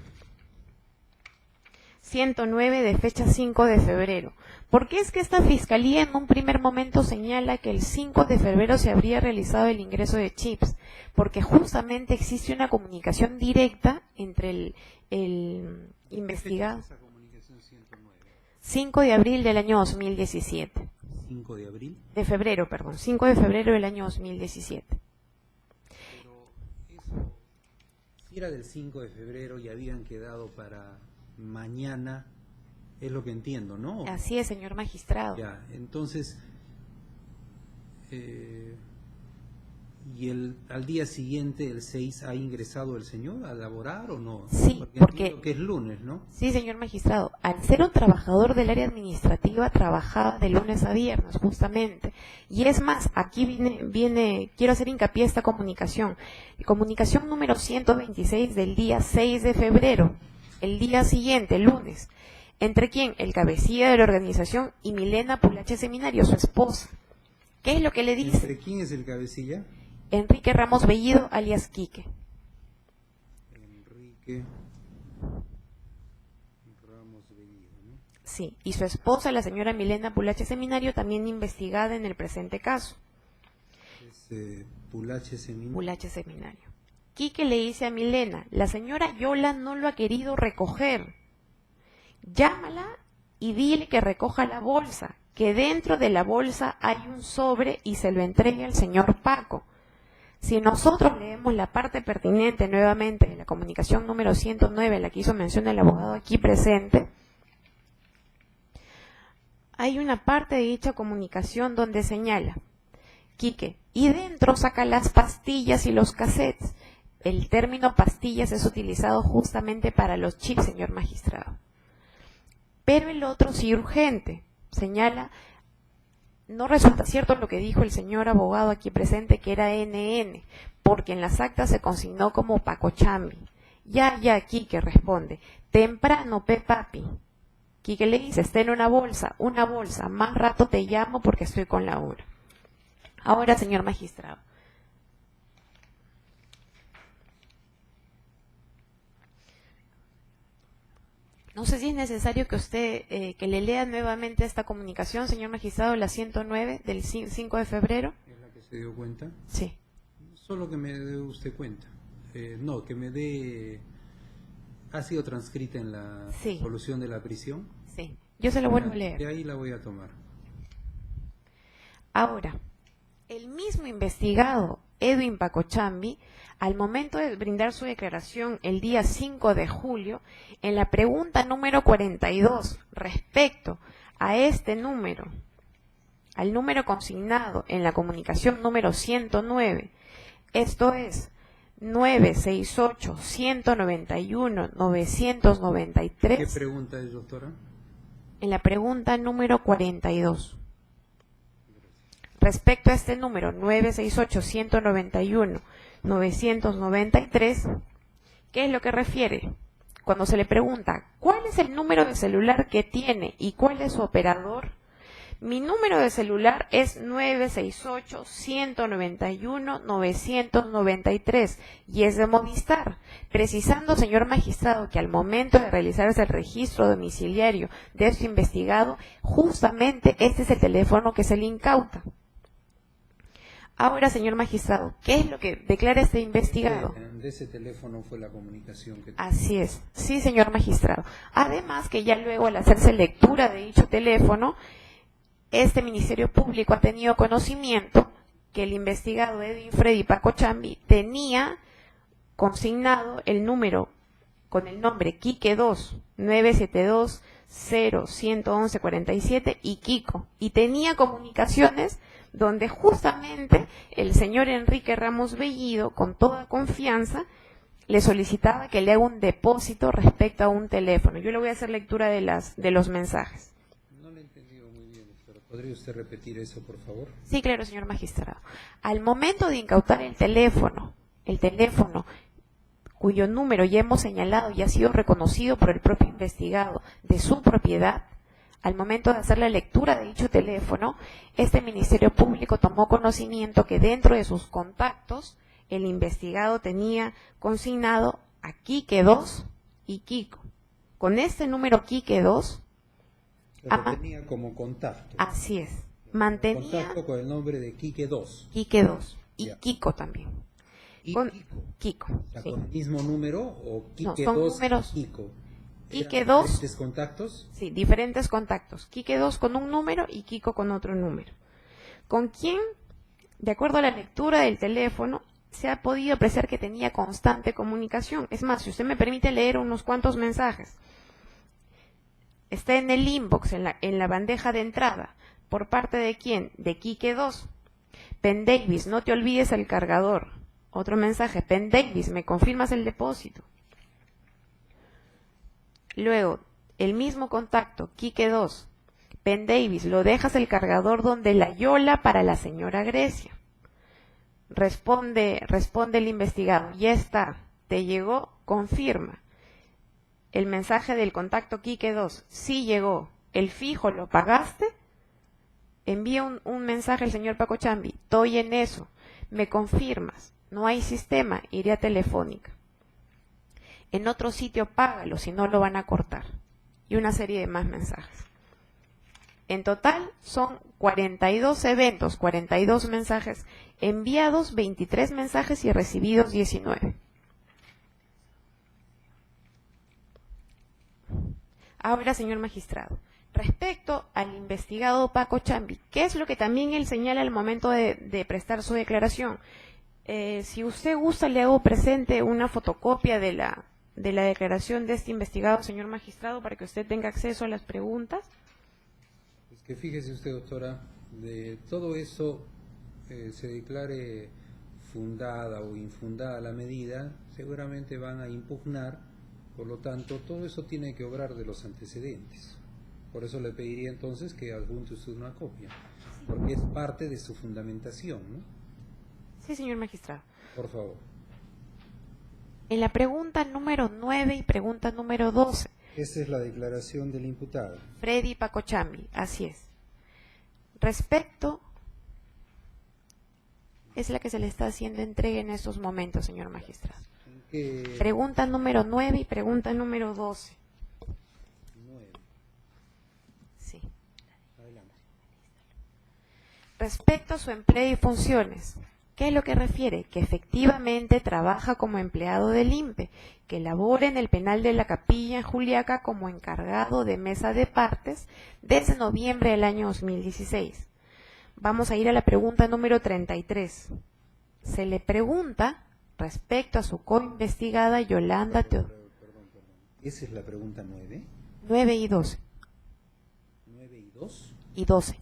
109 de fecha 5 de febrero. ¿Por qué es que esta fiscalía en un primer momento señala que el 5 de febrero se habría realizado el ingreso de chips? Porque justamente existe una comunicación directa entre el investigado. Esa comunicación 109. 5 de abril del año 2017. 5 de abril. De febrero, perdón. 5 de febrero del año 2017. Pero eso, si era del 5 de febrero y habían quedado para mañana, es lo que entiendo, ¿no? Así es, señor magistrado. Ya, entonces, ¿y al día siguiente, el 6, ha ingresado el señor a laborar o no? Sí, porque porque... entiendo que es lunes, ¿no? Sí, señor magistrado. Al ser un trabajador del área administrativa, trabajaba de lunes a viernes, justamente. Y es más, aquí viene, quiero hacer hincapié a esta comunicación. Comunicación número 126 del día 6 de febrero, el día siguiente, el lunes. ¿Entre quién? El cabecilla de la organización y Milena Pulache Seminario, su esposa. ¿Qué es lo que le dice? ¿Entre quién es el cabecilla? Enrique Ramos Bellido, alias Quique. Enrique Ramos Bellido, ¿no? Sí, y su esposa, la señora Milena Pulache Seminario, también investigada en el presente caso. Es Pulache Seminario. Pulache Seminario. Quique le dice a Milena, la señora Yola no lo ha querido recoger. Llámala y dile que recoja la bolsa, que dentro de la bolsa hay un sobre y se lo entregue al señor Paco. Si nosotros leemos la parte pertinente nuevamente de la comunicación número 109, la que hizo mención el abogado aquí presente, hay una parte de dicha comunicación donde señala, Quique, y dentro saca las pastillas y los cassettes. El término pastillas es utilizado justamente para los chips, señor magistrado. Pero el otro sí urgente, señala, no resulta cierto lo que dijo el señor abogado aquí presente, que era NN, porque en las actas se consignó como Paco Chambi. Ya, Quique responde, temprano, papi. Quique le dice, está en una bolsa, más rato te llamo porque estoy con Laura. Ahora, señor magistrado. No sé si es necesario que usted, que le lea nuevamente esta comunicación, señor magistrado, la 109 del 5 de febrero. ¿Es la que se dio cuenta? Sí. Solo que me dé usted cuenta. No, que me dé... ¿Ha sido transcrita en la Sí. resolución de la prisión? Sí. Yo se lo vuelvo a leer. De ahí la voy a tomar. Ahora, el mismo investigado, Edwin Paco Chambi, al momento de brindar su declaración el día 5 de julio, en la pregunta número 42, respecto a este número, al número consignado en la comunicación número 109, esto es 968-191-993. ¿Qué pregunta es, doctora? En la pregunta número 42. Respecto a este número 968-191-993, ¿qué es lo que refiere? cuando se le pregunta ¿cuál es el número de celular que tiene y cuál es su operador? Mi número de celular es 968-191-993 y es de Movistar, precisando, señor magistrado, que al momento de realizarse el registro domiciliario de su investigado, justamente este es el teléfono que se le incauta. Ahora, señor magistrado, ¿qué es lo que declara este investigado? De ese teléfono fue la comunicación que... Así es, sí, señor magistrado. Además que ya luego al hacerse lectura de dicho teléfono, este Ministerio Público ha tenido conocimiento que el investigado Edwin Freddy Pacochambi tenía consignado el número con el nombre Quique 2, 972-0-111-47 y Kiko. Y tenía comunicaciones donde justamente el señor Enrique Ramos Bellido, con toda confianza, le solicitaba que le haga un depósito respecto a un teléfono. Yo le voy a hacer lectura de los mensajes. No le he entendido muy bien, pero ¿podría usted repetir eso, por favor? Sí, claro, señor magistrado. Al momento de incautar el teléfono cuyo número ya hemos señalado y ha sido reconocido por el propio investigado de su propiedad, al momento de hacer la lectura de dicho teléfono, este Ministerio Público tomó conocimiento que dentro de sus contactos el investigado tenía consignado a Quique 2 y Kiko. Con este número Quique 2, Lo tenía como contacto. así es, mantenía Contacto con el nombre de Quique 2. Quique 2 y Ya. Kiko también. Y Con Kiko. Kiko, O sea, sí. ¿con el mismo número o Quique son 2 números. y Kiko? Quique ¿Eran 2. diferentes contactos? Sí, diferentes contactos. Quique 2 con un número y Kiko con otro número. ¿Con quién? De acuerdo a la lectura del teléfono, se ha podido apreciar que tenía constante comunicación. Es más, si usted me permite leer unos cuantos mensajes. Está en el inbox, en la bandeja de entrada. ¿Por parte de quién? De Quique 2. Pen Davis, no te olvides el cargador. Otro mensaje, Pen Davis, ¿me confirmas el depósito? Luego, el mismo contacto, Quique 2. Pen Davis, lo dejas el cargador donde la yola para la señora Grecia. Responde el investigado, ya está, te llegó, confirma. El mensaje del contacto Quique 2, sí llegó, el fijo lo pagaste. Envía un mensaje al señor Pacochambi, estoy en eso, me confirmas, no hay sistema, iré a Telefónica. En otro sitio págalo, si no lo van a cortar. Y una serie de más mensajes. En total son 42 eventos, 42 mensajes enviados, 23 mensajes y recibidos 19. Ahora, señor magistrado, respecto al investigado Pacochambi, ¿qué es lo que también él señala al momento de prestar su declaración? Si usted gusta, le hago presente una fotocopia de la declaración de este investigado, señor magistrado, para que usted tenga acceso a las preguntas. Pues que fíjese usted, doctora, de todo eso se declare fundada o infundada la medida, seguramente van a impugnar, por lo tanto, todo eso tiene que obrar de los antecedentes. Por eso le pediría entonces que adjunte usted una copia, porque es parte de su fundamentación, ¿no? Sí, señor magistrado. Por favor. En la pregunta número 9 y pregunta número 12. Esta es la declaración del imputado. Freddy Pacochambi, así es. Respecto, es la que se le está haciendo entrega en estos momentos, señor magistrado. Pregunta número 9 y pregunta número 12. 9. Sí. Adelante. Respecto a su empleo y funciones, ¿qué es lo que refiere? Que efectivamente trabaja como empleado del INPE, que labora en el penal de la Capilla en Juliaca como encargado de mesa de partes desde noviembre del año 2016. Vamos a ir a la pregunta número 33. Se le pregunta respecto a su coinvestigada Yolanda Teodoro. Perdón. ¿Esa es la pregunta 9? 9 y 12. 9 y 2. Y 12.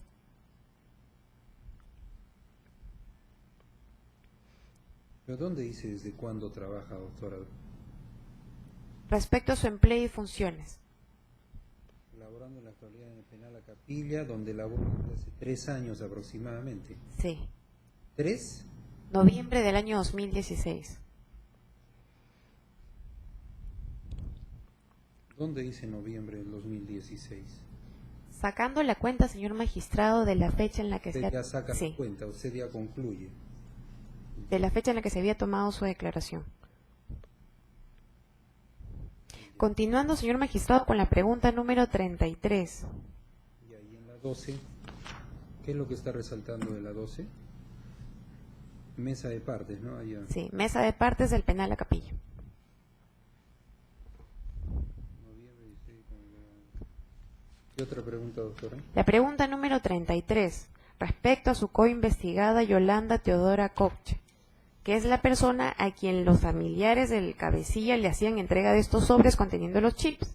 ¿Pero dónde dice desde cuándo trabaja, doctora? Respecto a su empleo y funciones. Laborando en la actualidad en el penal La Capilla, donde labora desde hace 3 años aproximadamente. Sí. ¿3? Noviembre del año 2016. ¿Dónde dice noviembre del 2016? Sacando la cuenta, señor magistrado, de la fecha en la que Usted ya saca sí, la cuenta, usted ya concluye. de la fecha en la que se había tomado su declaración. Continuando, señor magistrado, con la pregunta número 33. Y ahí en la 12, ¿qué es lo que está resaltando de la 12? Mesa de partes, ¿no? Allá. Sí, mesa de partes del penal La Capilla. ¿Qué otra pregunta, doctora? La pregunta número 33, respecto a su coinvestigada Yolanda Teodora Cocche, que es la persona a quien los familiares del cabecilla le hacían entrega de estos sobres conteniendo los chips.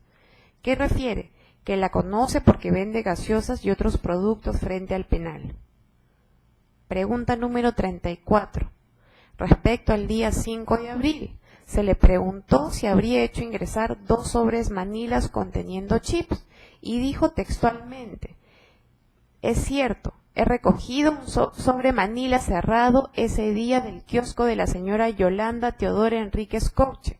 ¿Qué refiere? Que la conoce porque vende gaseosas y otros productos frente al penal. Pregunta número 34. Respecto al día 5 de abril, se le preguntó si habría hecho ingresar 2 sobres manilas conteniendo chips y dijo textualmente: es cierto, he recogido un sobre manila cerrado ese día del kiosco de la señora Yolanda Teodora Enríquez Cocche,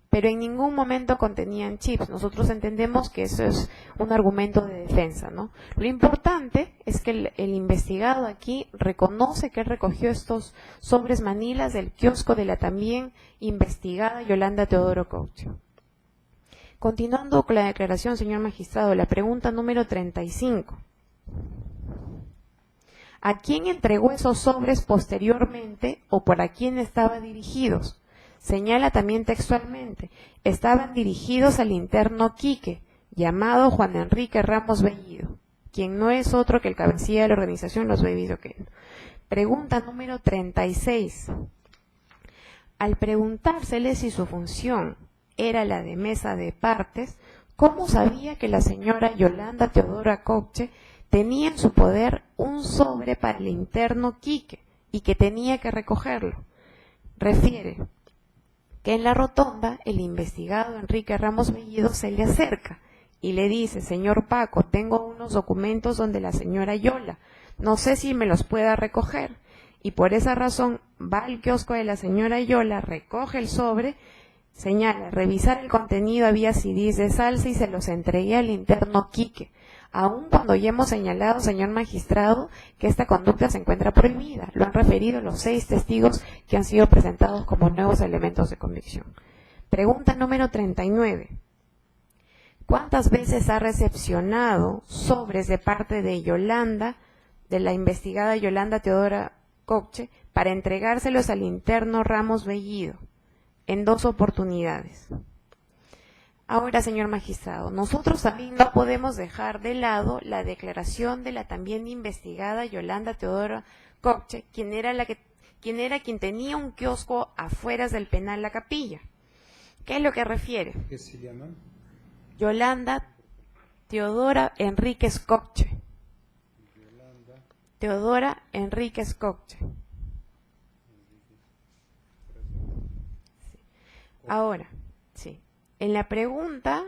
pero en ningún momento contenían chips. Nosotros entendemos que eso es un argumento de defensa, ¿no? Lo importante es que el investigado aquí reconoce que él recogió estos sobres manilas del kiosco de la también investigada Yolanda Teodoro Cocche. Continuando con la declaración, señor magistrado, la pregunta número 35. ¿A quién entregó esos sobres posteriormente o para quién estaban dirigidos? Señala también textualmente: estaban dirigidos al interno Quique, llamado Juan Enrique Ramos Bellido, quien no es otro que el cabecilla de la organización Los Babies Oquendo. Pregunta número 36. Al preguntársele si su función era la de mesa de partes, ¿cómo sabía que la señora Yolanda Teodora Cocche tenía en su poder un sobre para el interno Quique y que tenía que recogerlo? Refiere que en la rotonda el investigado Enrique Ramos Bellido se le acerca y le dice: señor Paco, tengo unos documentos donde la señora Yola, no sé si me los pueda recoger, y por esa razón va al kiosco de la señora Yola, recoge el sobre, señala: revisar el contenido, había CDs de salsa y se los entregué al interno Quique, aun cuando ya hemos señalado, señor magistrado, que esta conducta se encuentra prohibida. Lo han referido los 6 testigos que han sido presentados como nuevos elementos de convicción. Pregunta número 39. ¿Cuántas veces ha recepcionado sobres de parte de Yolanda, de la investigada Yolanda Teodora Cocche, para entregárselos al interno Ramos Bellido? En 2 oportunidades. Ahora, señor magistrado, nosotros también no podemos dejar de lado la declaración de la también investigada Yolanda Teodora Cocche, quien era quien tenía un kiosco afueras del penal La Capilla. ¿Qué es lo que refiere? ¿Qué se llama? Yolanda Teodora Enríquez Cocche. Yolanda. Teodora Enríquez Cocche. Sí. Ahora, sí. En la pregunta,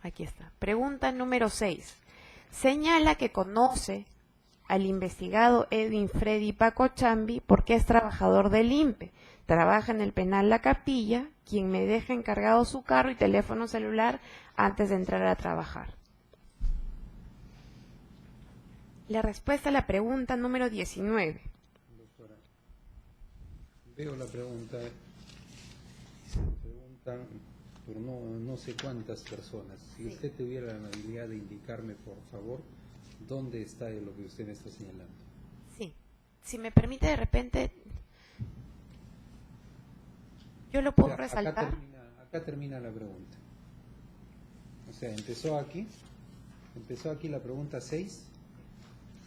aquí está, pregunta número 6, señala que conoce al investigado Edwin Freddy Paco Chambi porque es trabajador del INPE, trabaja en el penal La Capilla, quien me deja encargado su carro y teléfono celular antes de entrar a trabajar. La respuesta a la pregunta número 19. Doctora, veo la pregunta. Preguntan por no sé cuántas personas. Si usted tuviera la amabilidad de indicarme, por favor, dónde está lo que usted me está señalando. Sí, si me permite, de repente, yo lo puedo resaltar. Acá termina la pregunta. O sea, empezó aquí la pregunta 6,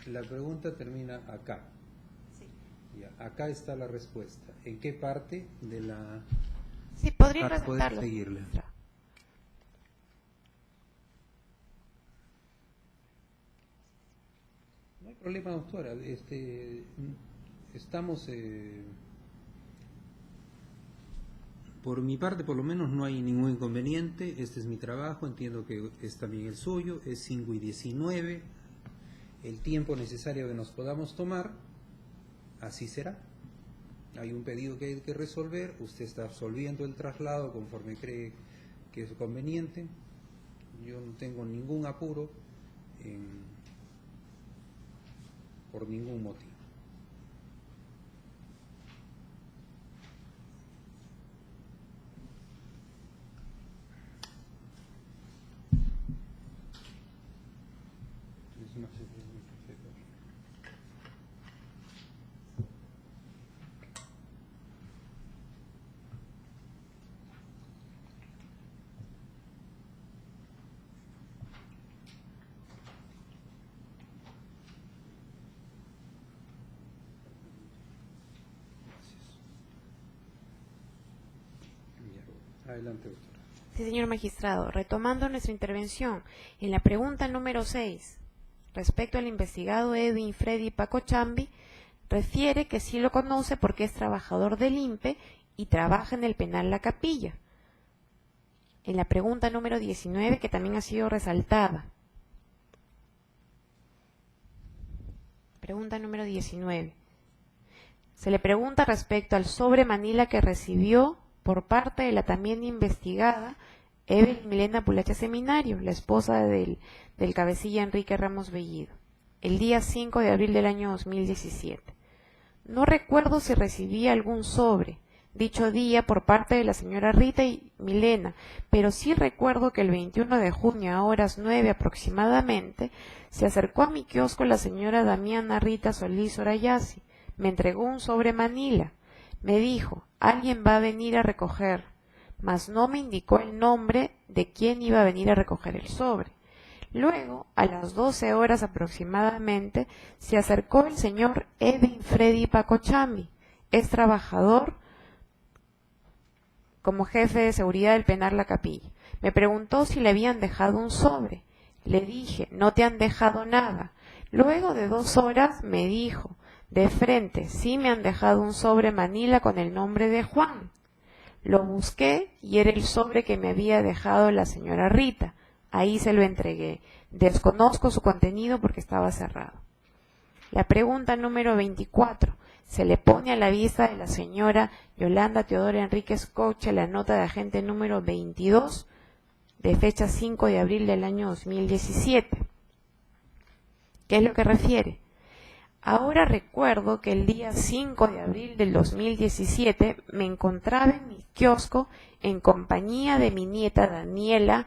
la pregunta termina acá. Sí. Ya, acá está la respuesta. ¿En qué parte de la...? Sí, podría para poder resaltarlo. seguirle. No hay problema, doctora. Estamos, por mi parte, por lo menos, no hay ningún inconveniente. Este es mi trabajo, entiendo que es también el suyo. Es 5:19. El tiempo necesario que nos podamos tomar, así será. hay un pedido que hay que resolver, usted está absolviendo el traslado conforme cree que es conveniente. Yo no tengo ningún apuro por ningún motivo. Adelante, doctora. Sí, señor magistrado. Retomando nuestra intervención, en la pregunta número 6, respecto al investigado Edwin Freddy Pacochambi, refiere que sí lo conoce porque es trabajador del INPE y trabaja en el penal La Capilla. En la pregunta número 19, que también ha sido resaltada. Pregunta número 19. Se le pregunta respecto al sobre Manila que recibió por parte de la también investigada Evelyn Milena Pulacha Seminario, la esposa del cabecilla Enrique Ramos Bellido, el día 5 de abril del año 2017. No recuerdo si recibí algún sobre dicho día por parte de la señora Rita y Milena, pero sí recuerdo que el 21 de junio a horas 9 aproximadamente se acercó a mi kiosco la señora Damiana Rita Solís Orayasi, me entregó un sobre Manila, me dijo, alguien va a venir a recoger, mas no me indicó el nombre de quién iba a venir a recoger el sobre. Luego, a las 12 horas aproximadamente, se acercó el señor Edwin Freddy Pacochambi, es trabajador como jefe de seguridad del penal La Capilla. Me preguntó si le habían dejado un sobre. Le dije, no te han dejado nada. Luego de 2 horas me dijo, de frente, sí me han dejado un sobre Manila con el nombre de Juan. Lo busqué y era el sobre que me había dejado la señora Rita. Ahí se lo entregué. Desconozco su contenido porque estaba cerrado. La pregunta número 24. Se le pone a la vista de la señora Yolanda Teodora Enríquez Coche la nota de agente número 22 de fecha 5 de abril del año 2017. ¿Qué es lo que refiere? Ahora recuerdo que el día 5 de abril del 2017 me encontraba en mi kiosco en compañía de mi nieta Daniela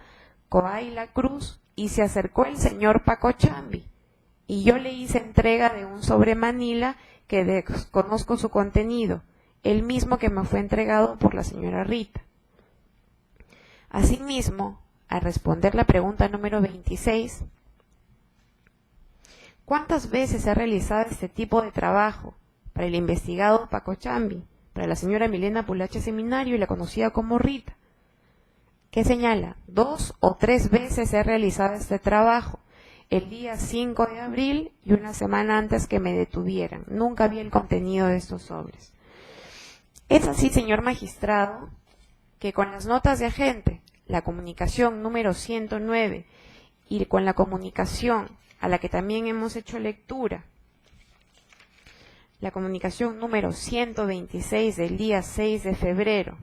Coaila Cruz y se acercó el señor Pacochambi y yo le hice entrega de un sobre Manila que desconozco su contenido, el mismo que me fue entregado por la señora Rita. Asimismo, al responder la pregunta número 26, ¿cuántas veces se ha realizado este tipo de trabajo para el investigado Pacochambi, para la señora Milena Pulacha Seminario y la conocida como Rita? ¿Qué señala? 2 o 3 veces se ha realizado este trabajo, el día 5 de abril y una semana antes que me detuvieran. Nunca vi el contenido de estos sobres. Es así, señor magistrado, que con las notas de agente, la comunicación número 109 y con la comunicación a la que también hemos hecho lectura, la comunicación número 126 del día 6 de febrero.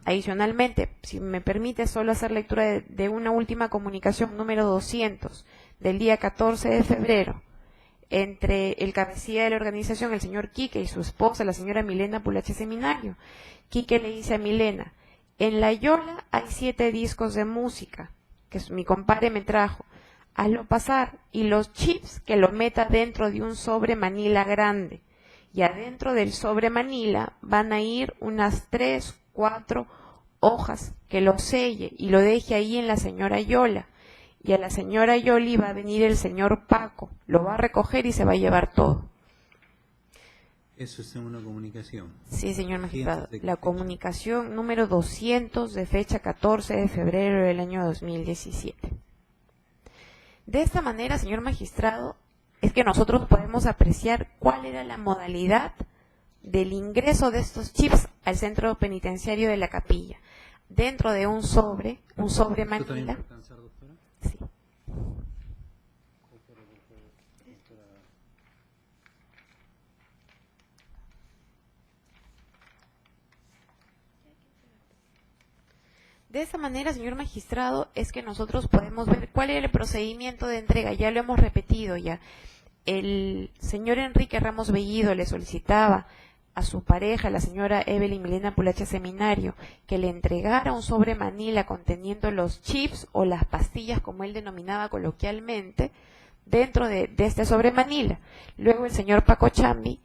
Adicionalmente, si me permite solo hacer lectura de una última comunicación número 200 del día 14 de febrero entre el cabecilla de la organización, el señor Quique, y su esposa, la señora Milena Pulache Seminario. Quique le dice a Milena, en la Yola hay 7 discos de música que mi compadre me trajo. Hazlo pasar y los chips que lo meta dentro de un sobre Manila grande. Y adentro del sobre Manila van a ir unas 3, 4 hojas que lo selle y lo deje ahí en la señora Yola. Y a la señora Yoli va a venir el señor Paco, lo va a recoger y se va a llevar todo. Eso es en una comunicación. Sí, señor magistrado. La comunicación número 200 de fecha 14 de febrero del año 2017. De esta manera, señor magistrado, es que nosotros podemos apreciar cuál era la modalidad del ingreso de estos chips al centro penitenciario de La Capilla. Dentro de un sobre Manila. Sí. De esa manera, señor magistrado, es que nosotros podemos ver cuál era el procedimiento de entrega. Ya lo hemos repetido ya. El señor Enrique Ramos Bellido le solicitaba a su pareja, la señora Evelyn Milena Pulacha Seminario, que le entregara un sobre manila conteniendo los chips o las pastillas, como él denominaba coloquialmente, dentro de este sobre manila. Luego el señor Paco Chambi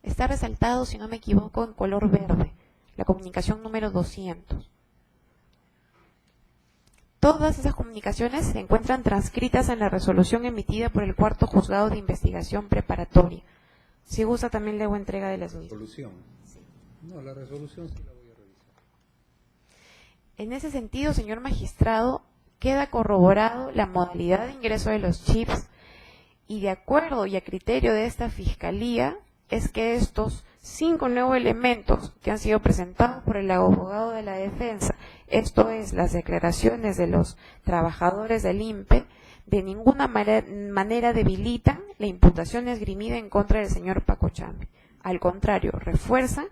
está resaltado, si no me equivoco, en color verde, la comunicación número 200. Todas esas comunicaciones se encuentran transcritas en la resolución emitida por el Cuarto Juzgado de Investigación Preparatoria. Si gusta, también le hago entrega de las mismas. ¿Resolución? Sí. No, la resolución sí la voy a revisar. En ese sentido, señor magistrado, queda corroborado la modalidad de ingreso de los chips y de acuerdo y a criterio de esta Fiscalía, es que estos 5 nuevos elementos que han sido presentados por el abogado de la defensa, esto es, las declaraciones de los trabajadores del INPE, de ninguna manera debilitan la imputación esgrimida en contra del señor Paco Chambi. Al contrario, refuerzan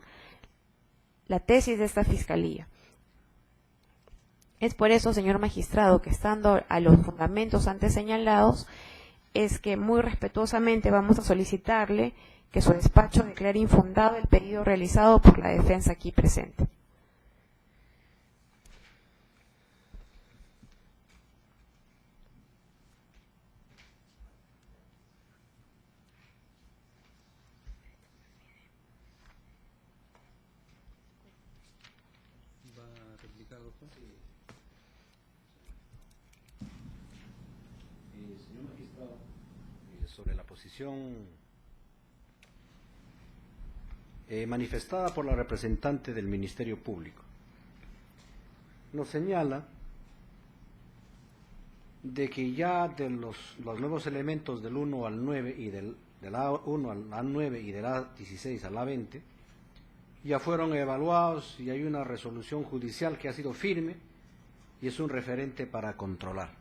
la tesis de esta Fiscalía. Es por eso, señor magistrado, que estando a los fundamentos antes señalados, es que muy respetuosamente vamos a solicitarle que su despacho declare infundado el pedido realizado por la defensa aquí presente. ¿Va a replicar, doctor? Sí. Señor magistrado, sobre la posición manifestada por la representante del Ministerio Público, nos señala de que ya de los nuevos elementos del 1 al 9 y del A1 al A9 y del A16 al A20 ya fueron evaluados y hay una resolución judicial que ha sido firme y es un referente para controlar.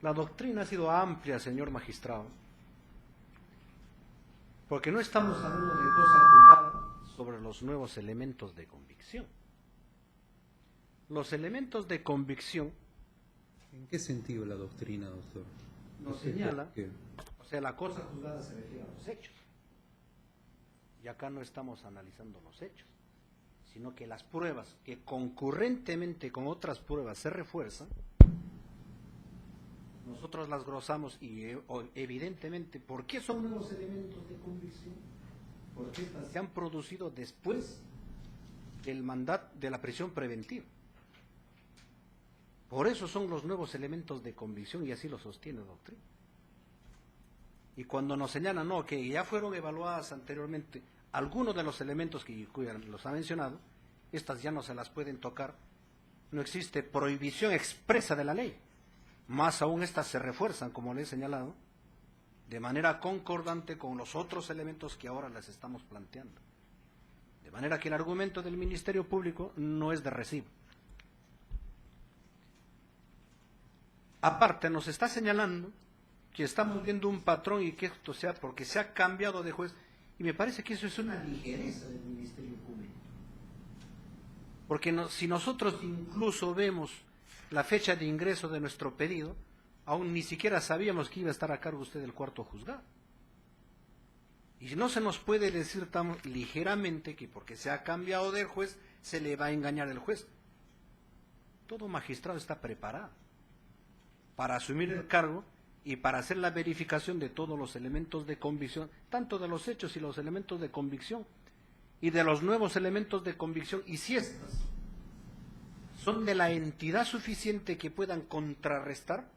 La doctrina ha sido amplia, señor magistrado, porque no estamos hablando de cosa juzgada sobre los nuevos elementos de convicción. Los elementos de convicción... ¿En qué sentido la doctrina, doctor? Nos señala, ¿Qué? o sea, la cosa juzgada se refiere a los hechos. Y acá no estamos analizando los hechos, sino que las pruebas que concurrentemente con otras pruebas se refuerzan, nosotros las glosamos y evidentemente, ¿por qué son nuevos elementos de convicción? Porque estas se han producido después del mandato de la prisión preventiva. Por eso son los nuevos elementos de convicción y así lo sostiene la doctrina. Y cuando nos señalan, no, que ya fueron evaluadas anteriormente algunos de los elementos que los ha mencionado, estas ya no se las pueden tocar, no existe prohibición expresa de la ley. Más aún estas se refuerzan, como le he señalado, de manera concordante con los otros elementos que ahora les estamos planteando. De manera que el argumento del Ministerio Público no es de recibo. Aparte, nos está señalando que estamos viendo un patrón y que esto sea porque se ha cambiado de juez, y me parece que eso es una ligereza del Ministerio Público. Porque si nosotros incluso vemos la fecha de ingreso de nuestro pedido, aún ni siquiera sabíamos que iba a estar a cargo usted del cuarto juzgado. Y no se nos puede decir tan ligeramente que porque se ha cambiado del juez, se le va a engañar el juez. Todo magistrado está preparado para asumir el cargo y para hacer la verificación de todos los elementos de convicción, tanto de los hechos y los elementos de convicción, y de los nuevos elementos de convicción, y si estas son de la entidad suficiente que puedan contrarrestar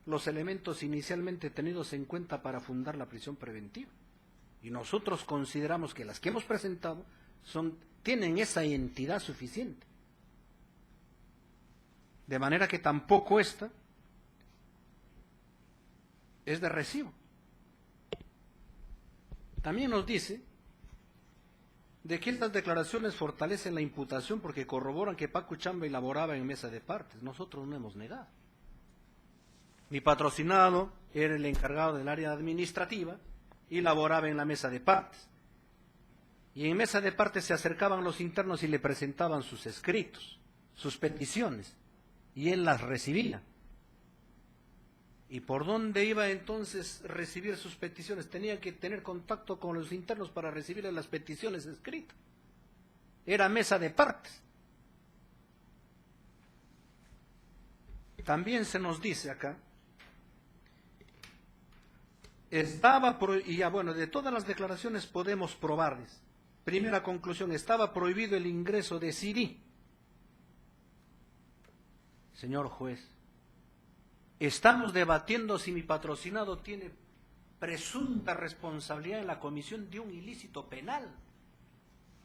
los elementos inicialmente tenidos en cuenta para fundar la prisión preventiva. Y nosotros consideramos que las que hemos presentado tienen esa entidad suficiente. De manera que tampoco esta es de recibo. También nos dice de que estas declaraciones fortalecen la imputación porque corroboran que Paco Chambi laboraba en mesa de partes. Nosotros no hemos negado. Mi patrocinado era el encargado del área administrativa y laboraba en la mesa de partes. Y en mesa de parte se acercaban los internos y le presentaban sus escritos, sus peticiones, y él las recibía. ¿Y por dónde iba entonces a recibir sus peticiones? Tenía que tener contacto con los internos para recibir las peticiones escritas. Era mesa de partes. También se nos dice acá, y ya bueno, de todas las declaraciones podemos probarles. Primera conclusión, estaba prohibido el ingreso de CD. Señor juez, estamos debatiendo si mi patrocinado tiene presunta responsabilidad en la comisión de un ilícito penal.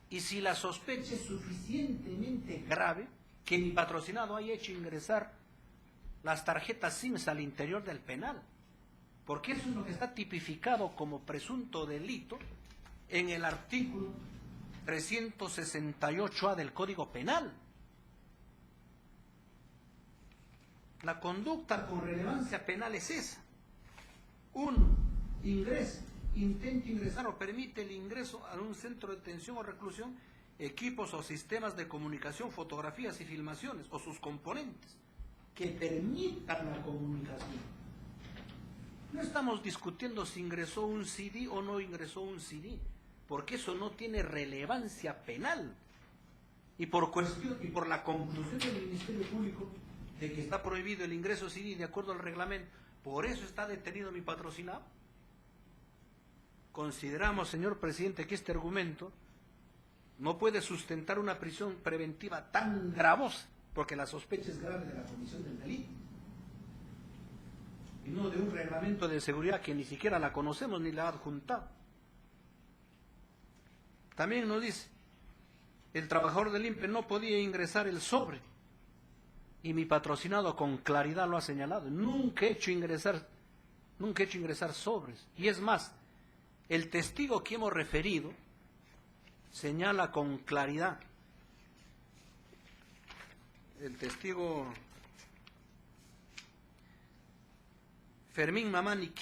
Y si la sospecha es suficientemente grave que mi patrocinado haya hecho ingresar las tarjetas SIMS al interior del penal. Porque eso es lo que está tipificado como presunto delito en el artículo 368A del Código Penal. La conducta con relevancia penal es esa. Uno, intenta ingresar o permite el ingreso a un centro de detención o reclusión, equipos o sistemas de comunicación, fotografías y filmaciones o sus componentes que permitan la comunicación. No estamos discutiendo si ingresó un CD o no ingresó un CD, porque eso no tiene relevancia penal. Y por la conclusión del Ministerio Público de que está prohibido el ingreso CD de acuerdo al reglamento, por eso está detenido mi patrocinado. Consideramos, señor presidente, que este argumento no puede sustentar una prisión preventiva tan gravosa, porque la sospecha es grave de la comisión del delito, y no de un reglamento de seguridad que ni siquiera la conocemos ni la ha adjuntado. También nos dice, el trabajador del INPE no podía ingresar el sobre, y mi patrocinado con claridad lo ha señalado. Nunca he hecho ingresar sobres. Y es más, el testigo que hemos referido señala con claridad. El testigo Fermín Mamani,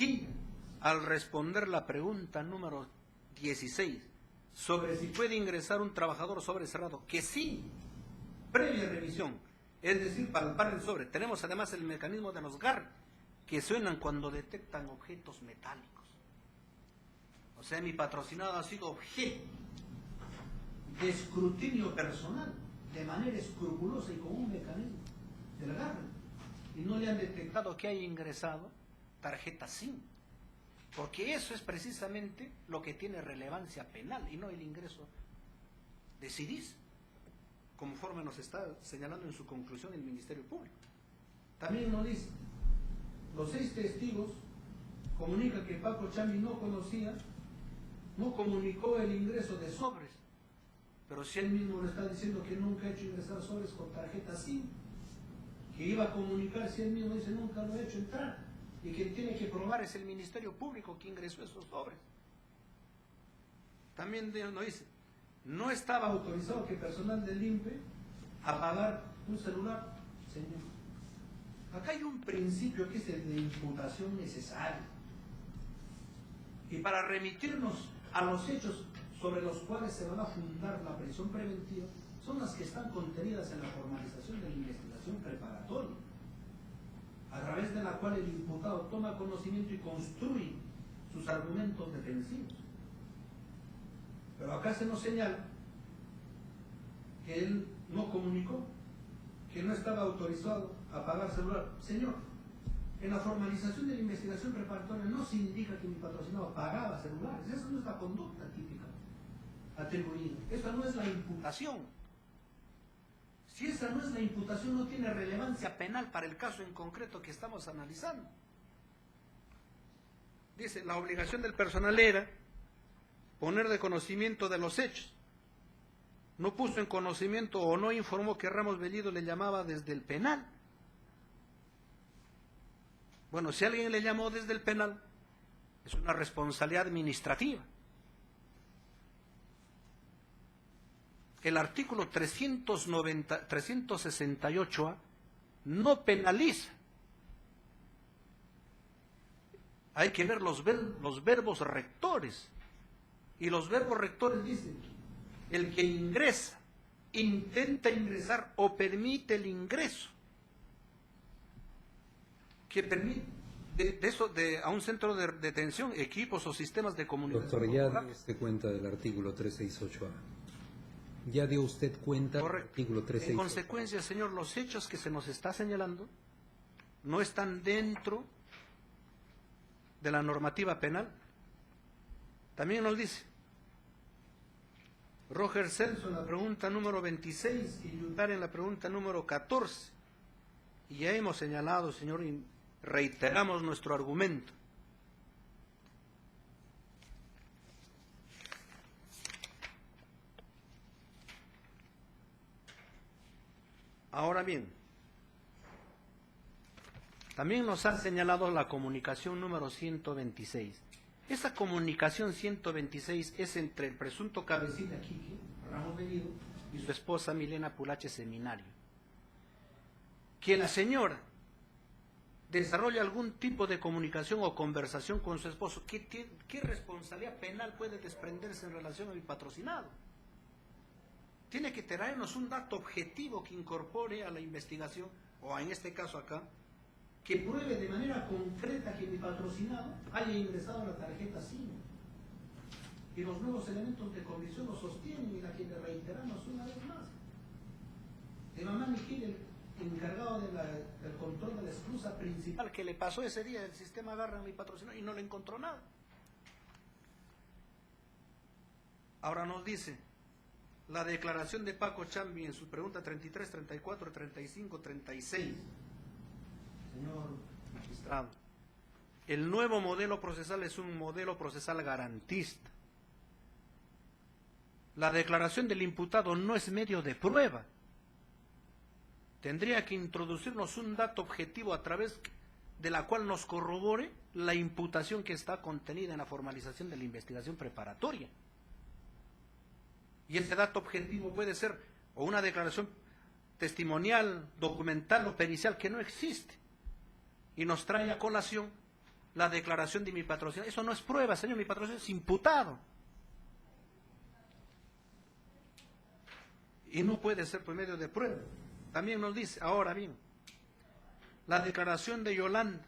al responder la pregunta número 16 sobre si puede ingresar un trabajador sobre cerrado, que sí, previa revisión, es decir, palpar el sobre. Tenemos además el mecanismo de los GAR, que suenan cuando detectan objetos metálicos. O sea, mi patrocinado ha sido objeto de escrutinio personal, de manera escrupulosa y con un mecanismo del GAR, y no le han detectado que haya ingresado tarjeta SIM, porque eso es precisamente lo que tiene relevancia penal y no el ingreso de CDs, conforme nos está señalando en su conclusión el Ministerio Público. También nos dice, los 6 testigos comunican que Paco Chambi no comunicó el ingreso de sobres, pero si él mismo le está diciendo que nunca ha hecho ingresar sobres con tarjeta SIM, que iba a comunicar si él mismo dice nunca lo ha hecho entrar, y quien tiene que probar es el Ministerio Público que ingresó esos sobres. También nos dice, no estaba autorizado que personal del INPE apagar un celular. Señor, acá hay un principio que es el de imputación necesaria, y para remitirnos a los hechos sobre los cuales se va a fundar la prisión preventiva son las que están contenidas en la formalización de la investigación preparatoria, a través de la cual el imputado toma conocimiento y construye sus argumentos defensivos. Pero acá se nos señala que él no comunicó, que no estaba autorizado a apagar celular. Señor, en la formalización de la investigación preparatoria no se indica que mi patrocinado apagaba celulares. Esa no es la conducta típica atribuida. Esa no es la imputación. Si esa no es la imputación, no tiene relevancia penal para el caso en concreto que estamos analizando. Dice, la obligación del personal era poner de conocimiento de los hechos. No puso en conocimiento o no informó que Ramos Bellido le llamaba desde el penal. Bueno, si alguien le llamó desde el penal, es una responsabilidad administrativa. El artículo 368A no penaliza. Hay que ver los verbos rectores. Y los verbos rectores dicen, el que ingresa, intenta ingresar o permite el ingreso, que permite a un centro de detención, equipos o sistemas de comunicación. Doctor, ya dio usted cuenta del artículo 368A. Ya dio usted cuenta del artículo 368A. En consecuencia, señor, los hechos que se nos está señalando no están dentro de la normativa penal. También nos dice Roger Celso en la pregunta número 26 y Yudar en la pregunta número 14. Y ya hemos señalado, señor, y reiteramos nuestro argumento. Ahora bien, también nos ha señalado la comunicación número 126. Esa comunicación 126 es entre el presunto cabecilla Quique Ramos Bellido y su esposa Milena Pulache Seminario. Que la señora desarrolla algún tipo de comunicación o conversación con su esposo, ¿qué responsabilidad penal puede desprenderse en relación a mi patrocinado? Tiene que traernos un dato objetivo que incorpore a la investigación, o en este caso acá, que pruebe de manera concreta que mi patrocinado haya ingresado a la tarjeta SIM. Y los nuevos elementos de comisión lo sostienen y a quien le reiteramos una vez más. De mamá Miguel, el encargado del control de la esclusa principal, que le pasó ese día el sistema agarra a mi patrocinado y no le encontró nada. Ahora nos dice la declaración de Paco Chambi en su pregunta 33, 34, 35, 36. Señor magistrado, el nuevo modelo procesal es un modelo procesal garantista. La declaración del imputado no es medio de prueba. Tendría que introducirnos un dato objetivo a través de la cual nos corrobore la imputación que está contenida en la formalización de la investigación preparatoria. Y ese dato objetivo puede ser o una declaración testimonial, documental o pericial que no existe. Y nos trae a colación la declaración de mi patrocinado. Eso no es prueba, señor, mi patrocinado es imputado. Y no puede ser por medio de prueba. También nos dice, ahora bien, la declaración de Yolanda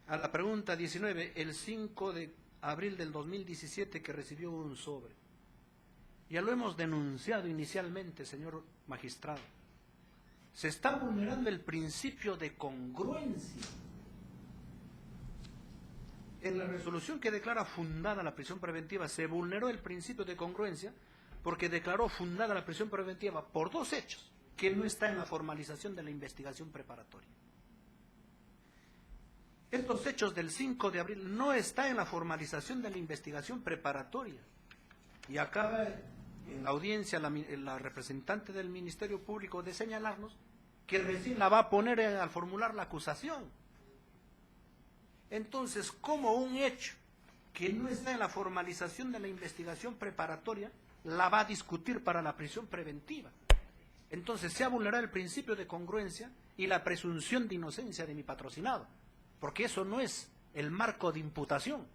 a la pregunta 19, el 5 de abril del 2017 que recibió un sobre. Ya lo hemos denunciado inicialmente, señor magistrado. Se está vulnerando el principio de congruencia. En la resolución que declara fundada la prisión preventiva se vulneró el principio de congruencia porque declaró fundada la prisión preventiva por dos hechos que no está en la formalización de la investigación preparatoria. Estos hechos del 5 de abril no están en la formalización de la investigación preparatoria. Y acaba en la audiencia la representante del Ministerio Público de señalarnos que recién la va a poner al formular la acusación. Entonces, ¿cómo un hecho que no está en la formalización de la investigación preparatoria la va a discutir para la prisión preventiva? Entonces se ha vulnerado el principio de congruencia y la presunción de inocencia de mi patrocinado, porque eso no es el marco de imputación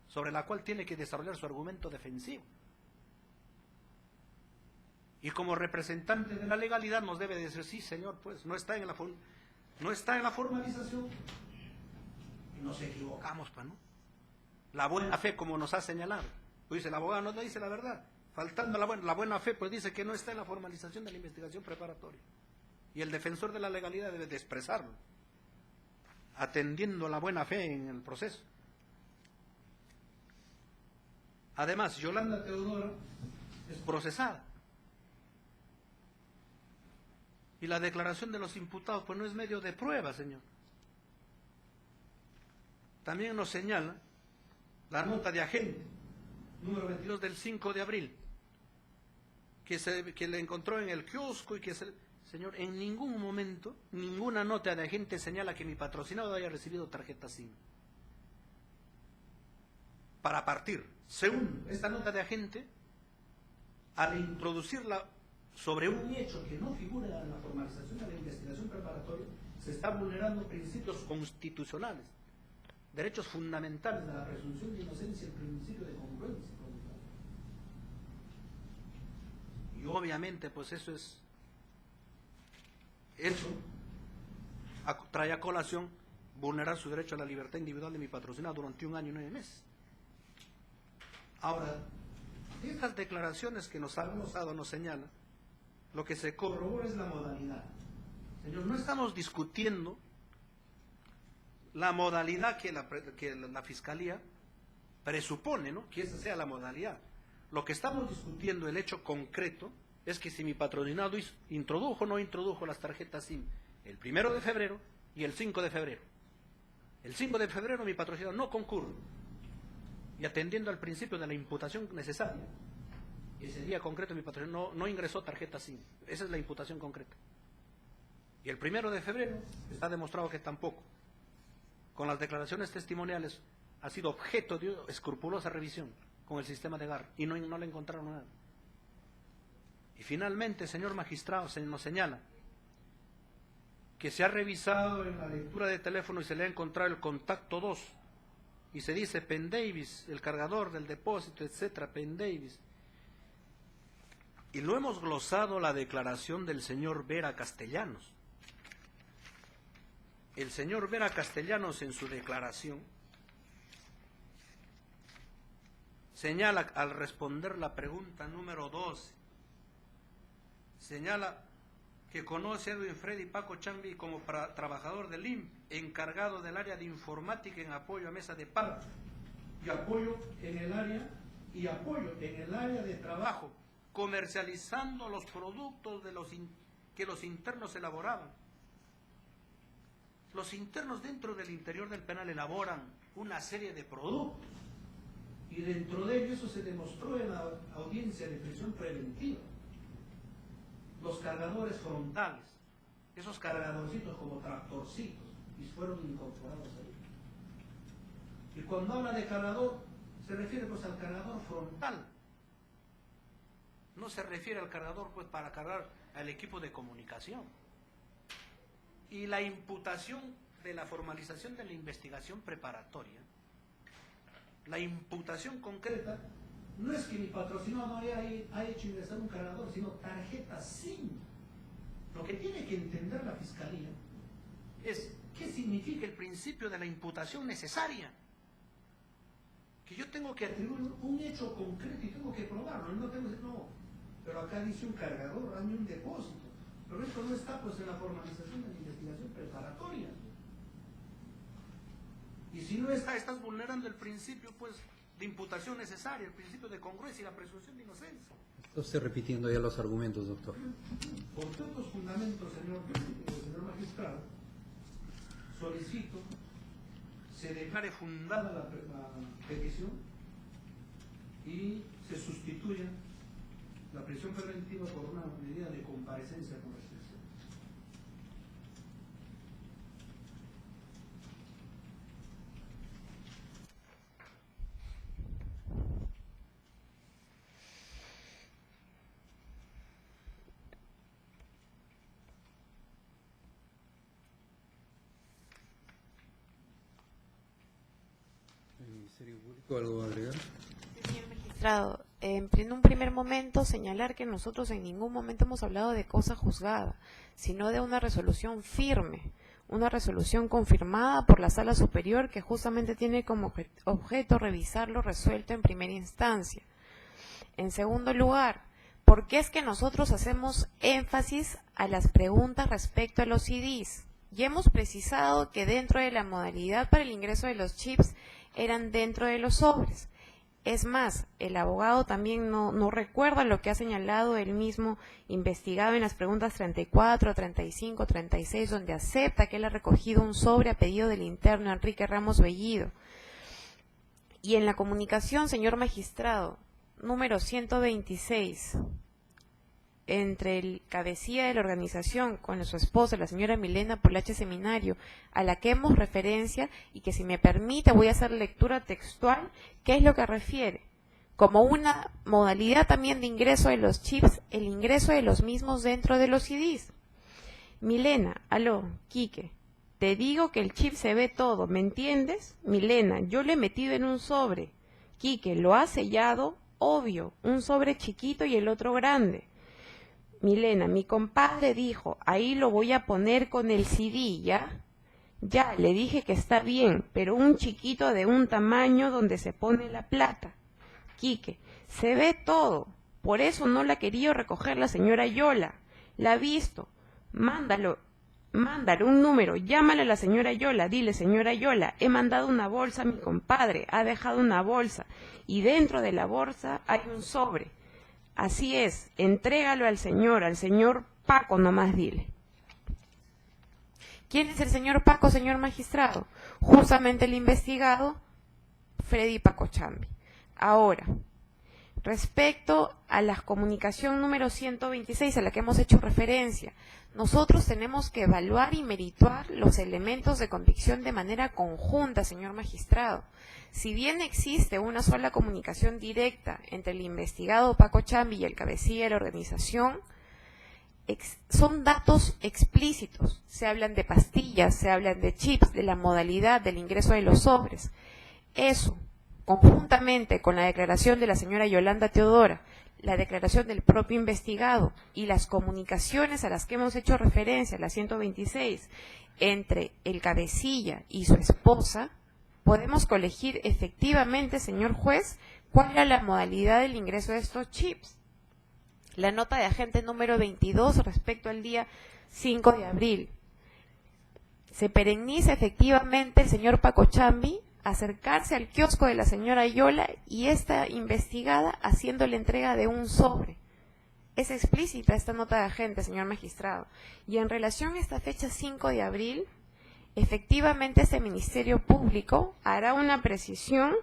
sobre la cual tiene que desarrollar su argumento defensivo. Y como representante de la legalidad nos debe decir, sí, señor, pues no está en la formalización. Y nos equivocamos, ¿no? La buena fe, como nos ha señalado. Pues dice, el abogado no dice la verdad. Faltando la buena fe, pues dice que no está en la formalización de la investigación preparatoria. Y el defensor de la legalidad debe de expresarlo, atendiendo la buena fe en el proceso. Además, Yolanda Teodoro es procesada. Y la declaración de los imputados, pues no es medio de prueba, señor. También nos señala la nota de agente, número 22 del 5 de abril, que le encontró en el kiosco y que señor, en ningún momento, ninguna nota de agente señala que mi patrocinado haya recibido tarjeta SIM. Para partir, según esta nota de agente, al introducirla sobre un hecho que no figura en la formalización de la investigación preparatoria, se está vulnerando principios constitucionales, derechos fundamentales de la presunción de inocencia y el principio de congruencia. Y obviamente, pues eso trae a colación vulnerar su derecho a la libertad individual de mi patrocinado durante 1 año y 9 meses. Ahora, estas declaraciones que nos han dado nos señalan, lo que se corrobora es la modalidad. Señor, no estamos discutiendo la modalidad que la Fiscalía presupone, ¿no?, que esa sea la modalidad. Lo que estamos discutiendo, el hecho concreto, es que si mi patrocinado introdujo o no introdujo las tarjetas SIM el 1 de febrero y el 5 de febrero. El 5 de febrero mi patrocinado no concurre, y atendiendo al principio de la imputación necesaria, ese día concreto mi patrocinado no ingresó tarjeta SIM. Esa es la imputación concreta. Y el 1 de febrero está demostrado que tampoco. Con las declaraciones testimoniales ha sido objeto de escrupulosa revisión con el sistema de GAR y no le encontraron nada. Y finalmente, señor magistrado, se nos señala que se ha revisado en la lectura de teléfono y se le ha encontrado el contacto 2 y se dice Penn Davis, el cargador del depósito, etcétera, Penn Davis. Y lo hemos glosado la declaración del señor Vera Castellanos. El señor Vera Castellanos, en su declaración, señala, al responder la pregunta número 12, señala que conoce a Edwin Freddy Pacochambi como trabajador del INPE, encargado del área de informática en apoyo a mesa de pago y apoyo en el área de trabajo, comercializando los productos que los internos elaboraban. Los internos dentro del interior del penal elaboran una serie de productos, y dentro de ello eso se demostró en la audiencia de prisión preventiva. Los cargadores frontales, esos cargadorcitos como tractorcitos, y fueron incorporados ahí. Y cuando habla de cargador, se refiere pues al cargador frontal. No se refiere al cargador pues para cargar al equipo de comunicación. Y la imputación de la formalización de la investigación preparatoria, la imputación concreta, no es que mi patrocinado haya hecho ingresar un cargador, sino tarjeta SIM. Lo que tiene que entender la Fiscalía es qué significa el principio de la imputación necesaria. Que yo tengo que atribuir un hecho concreto y tengo que probarlo. No, pero acá dice un cargador, dame un depósito. Pero esto no está pues en la formalización de la investigación preparatoria. Y si no está, estás vulnerando el principio pues de imputación necesaria, el principio de congruencia y la presunción de inocencia. Estoy repitiendo ya los argumentos, doctor. Por tantos fundamentos, señor magistrado, solicito se declare fundada la petición y se sustituya la prisión preventiva por una medida de comparecencia con restricción. ¿El Ministerio Público algo va a agregar? Señor magistrado, en un primer momento señalar que nosotros en ningún momento hemos hablado de cosa juzgada, sino de una resolución firme, una resolución confirmada por la Sala Superior que justamente tiene como objeto revisar lo resuelto en primera instancia. En segundo lugar, ¿por qué es que nosotros hacemos énfasis a las preguntas respecto a los CDs? Ya hemos precisado que dentro de la modalidad para el ingreso de los chips eran dentro de los sobres. Es más, el abogado también no recuerda lo que ha señalado él mismo investigado en las preguntas 34, 35, 36, donde acepta que él ha recogido un sobre a pedido del interno Enrique Ramos Bellido. Y en la comunicación, señor magistrado, número 126, entre el cabecilla de la organización con su esposa, la señora Milena Polache Seminario, a la que hemos referencia y que, si me permite, voy a hacer lectura textual, ¿qué es lo que refiere? Como una modalidad también de ingreso de los chips, el ingreso de los mismos dentro de los CDs. Milena, aló, Quique, te digo que el chip se ve todo, ¿me entiendes? Milena, yo lo he metido en un sobre. Quique, ¿lo has sellado? Obvio, un sobre chiquito y el otro grande. Milena, mi compadre dijo, ahí lo voy a poner con el CD, ¿ya? Ya, le dije que está bien, pero un chiquito de un tamaño donde se pone la plata. Quique, se ve todo, por eso no la ha querido recoger la señora Yola. La ha visto. Mándale un número, llámale a la señora Yola, dile, señora Yola, he mandado una bolsa a mi compadre, ha dejado una bolsa, y dentro de la bolsa hay un sobre. Así es, entrégalo al señor Paco nomás dile. ¿Quién es el señor Paco, señor magistrado? Justamente el investigado, Freddy Pacochambi. Ahora, respecto a la comunicación número 126 a la que hemos hecho referencia, nosotros tenemos que evaluar y merituar los elementos de convicción de manera conjunta, señor magistrado. Si bien existe una sola comunicación directa entre el investigado Pacochambi y el cabecilla de la organización, son datos explícitos. Se hablan de pastillas, se hablan de chips, de la modalidad del ingreso de los sobres. Eso, conjuntamente con la declaración de la señora Yolanda Teodora, la declaración del propio investigado y las comunicaciones a las que hemos hecho referencia, la 126, entre el cabecilla y su esposa, podemos colegir efectivamente, señor juez, cuál era la modalidad del ingreso de estos chips. La nota de agente número 22 respecto al día 5 de abril. Se perenniza efectivamente el señor Pacochambi acercarse al kiosco de la señora Yola y esta investigada haciendo la entrega de un sobre. Es explícita esta nota de agente, señor magistrado. Y en relación a esta fecha 5 de abril, efectivamente este Ministerio Público hará una precisión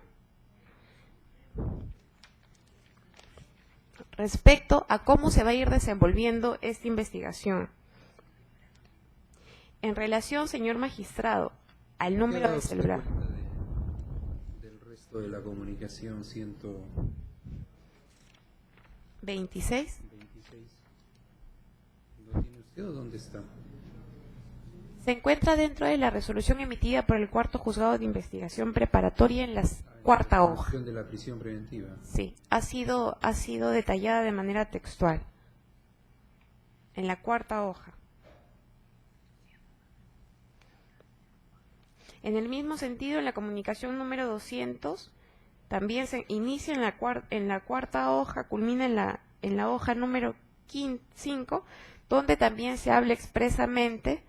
respecto a cómo se va a ir desenvolviendo esta investigación. En relación, señor magistrado, al número de celular. Del resto de la comunicación 126. ¿Lo tiene usted o dónde está? Se encuentra dentro de la resolución emitida por el cuarto juzgado de investigación preparatoria en la cuarta hoja. De la prisión preventiva. Sí, ha sido detallada de manera textual. En la cuarta hoja. En el mismo sentido, en la comunicación número 200, también se inicia en la cuarta hoja, culmina en la hoja número 5, donde también se habla expresamente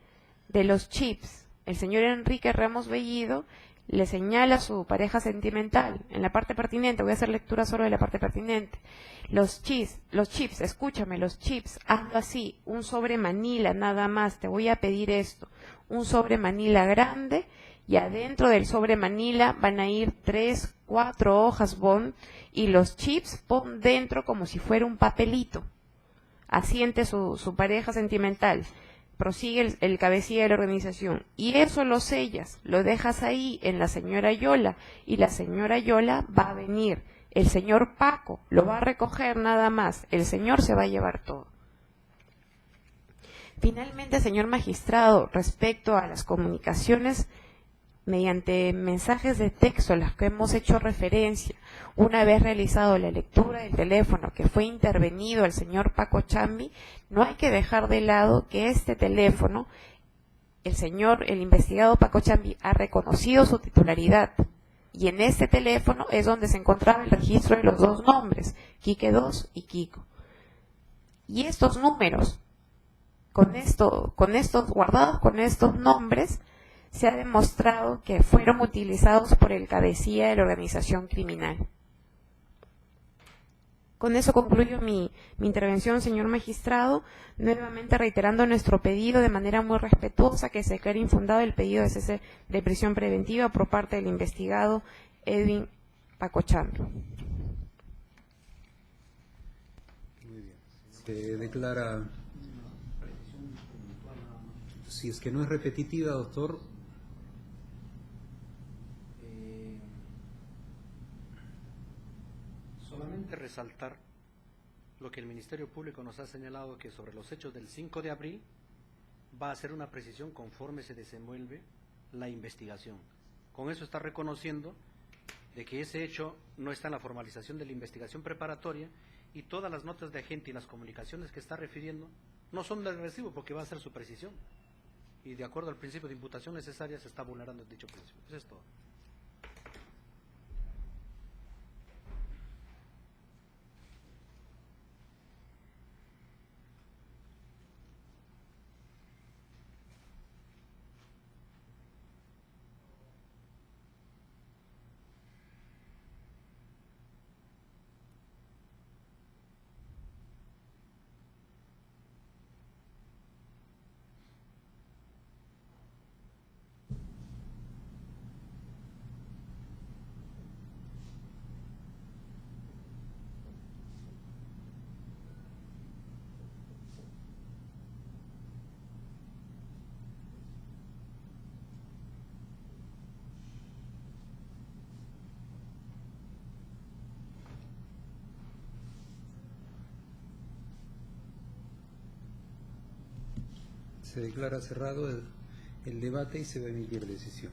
de los chips. El señor Enrique Ramos Bellido le señala a su pareja sentimental, en la parte pertinente, voy a hacer lectura solo de la parte pertinente, los chips, escúchame, los chips, hazlo así, un sobre Manila nada más, te voy a pedir esto, un sobre Manila grande, y adentro del sobre Manila van a ir 3, 4 hojas bond, y los chips pon dentro como si fuera un papelito. Asiente su pareja sentimental. Prosigue el cabecilla de la organización. Y eso lo sellas, lo dejas ahí en la señora Yola, y la señora Yola va a venir. El señor Paco lo va a recoger nada más. El señor se va a llevar todo. Finalmente, señor magistrado, respecto a las comunicaciones mediante mensajes de texto a las que hemos hecho referencia, una vez realizado la lectura del teléfono que fue intervenido al señor Pacochambi, no hay que dejar de lado que este teléfono, el investigado Pacochambi ha reconocido su titularidad, y en este teléfono es donde se encontraba el registro de los dos nombres, Quique 2 y Kiko. Y estos números, guardados con estos nombres, se ha demostrado que fueron utilizados por el cabecilla de la organización criminal. Con eso concluyo mi intervención, señor magistrado, nuevamente reiterando nuestro pedido de manera muy respetuosa que se declare infundado el pedido de cese de prisión preventiva por parte del investigado Edwin Pacochambi. Muy bien. Se declara, si es que no es repetitiva, doctor. Solamente resaltar lo que el Ministerio Público nos ha señalado, que sobre los hechos del 5 de abril va a hacer una precisión conforme se desenvuelve la investigación. Con eso está reconociendo de que ese hecho no está en la formalización de la investigación preparatoria y todas las notas de agente y las comunicaciones que está refiriendo no son del recibo porque va a ser su precisión. Y de acuerdo al principio de imputación necesaria se está vulnerando dicho principio. Eso es todo. Se declara cerrado el debate y se va a emitir decisión.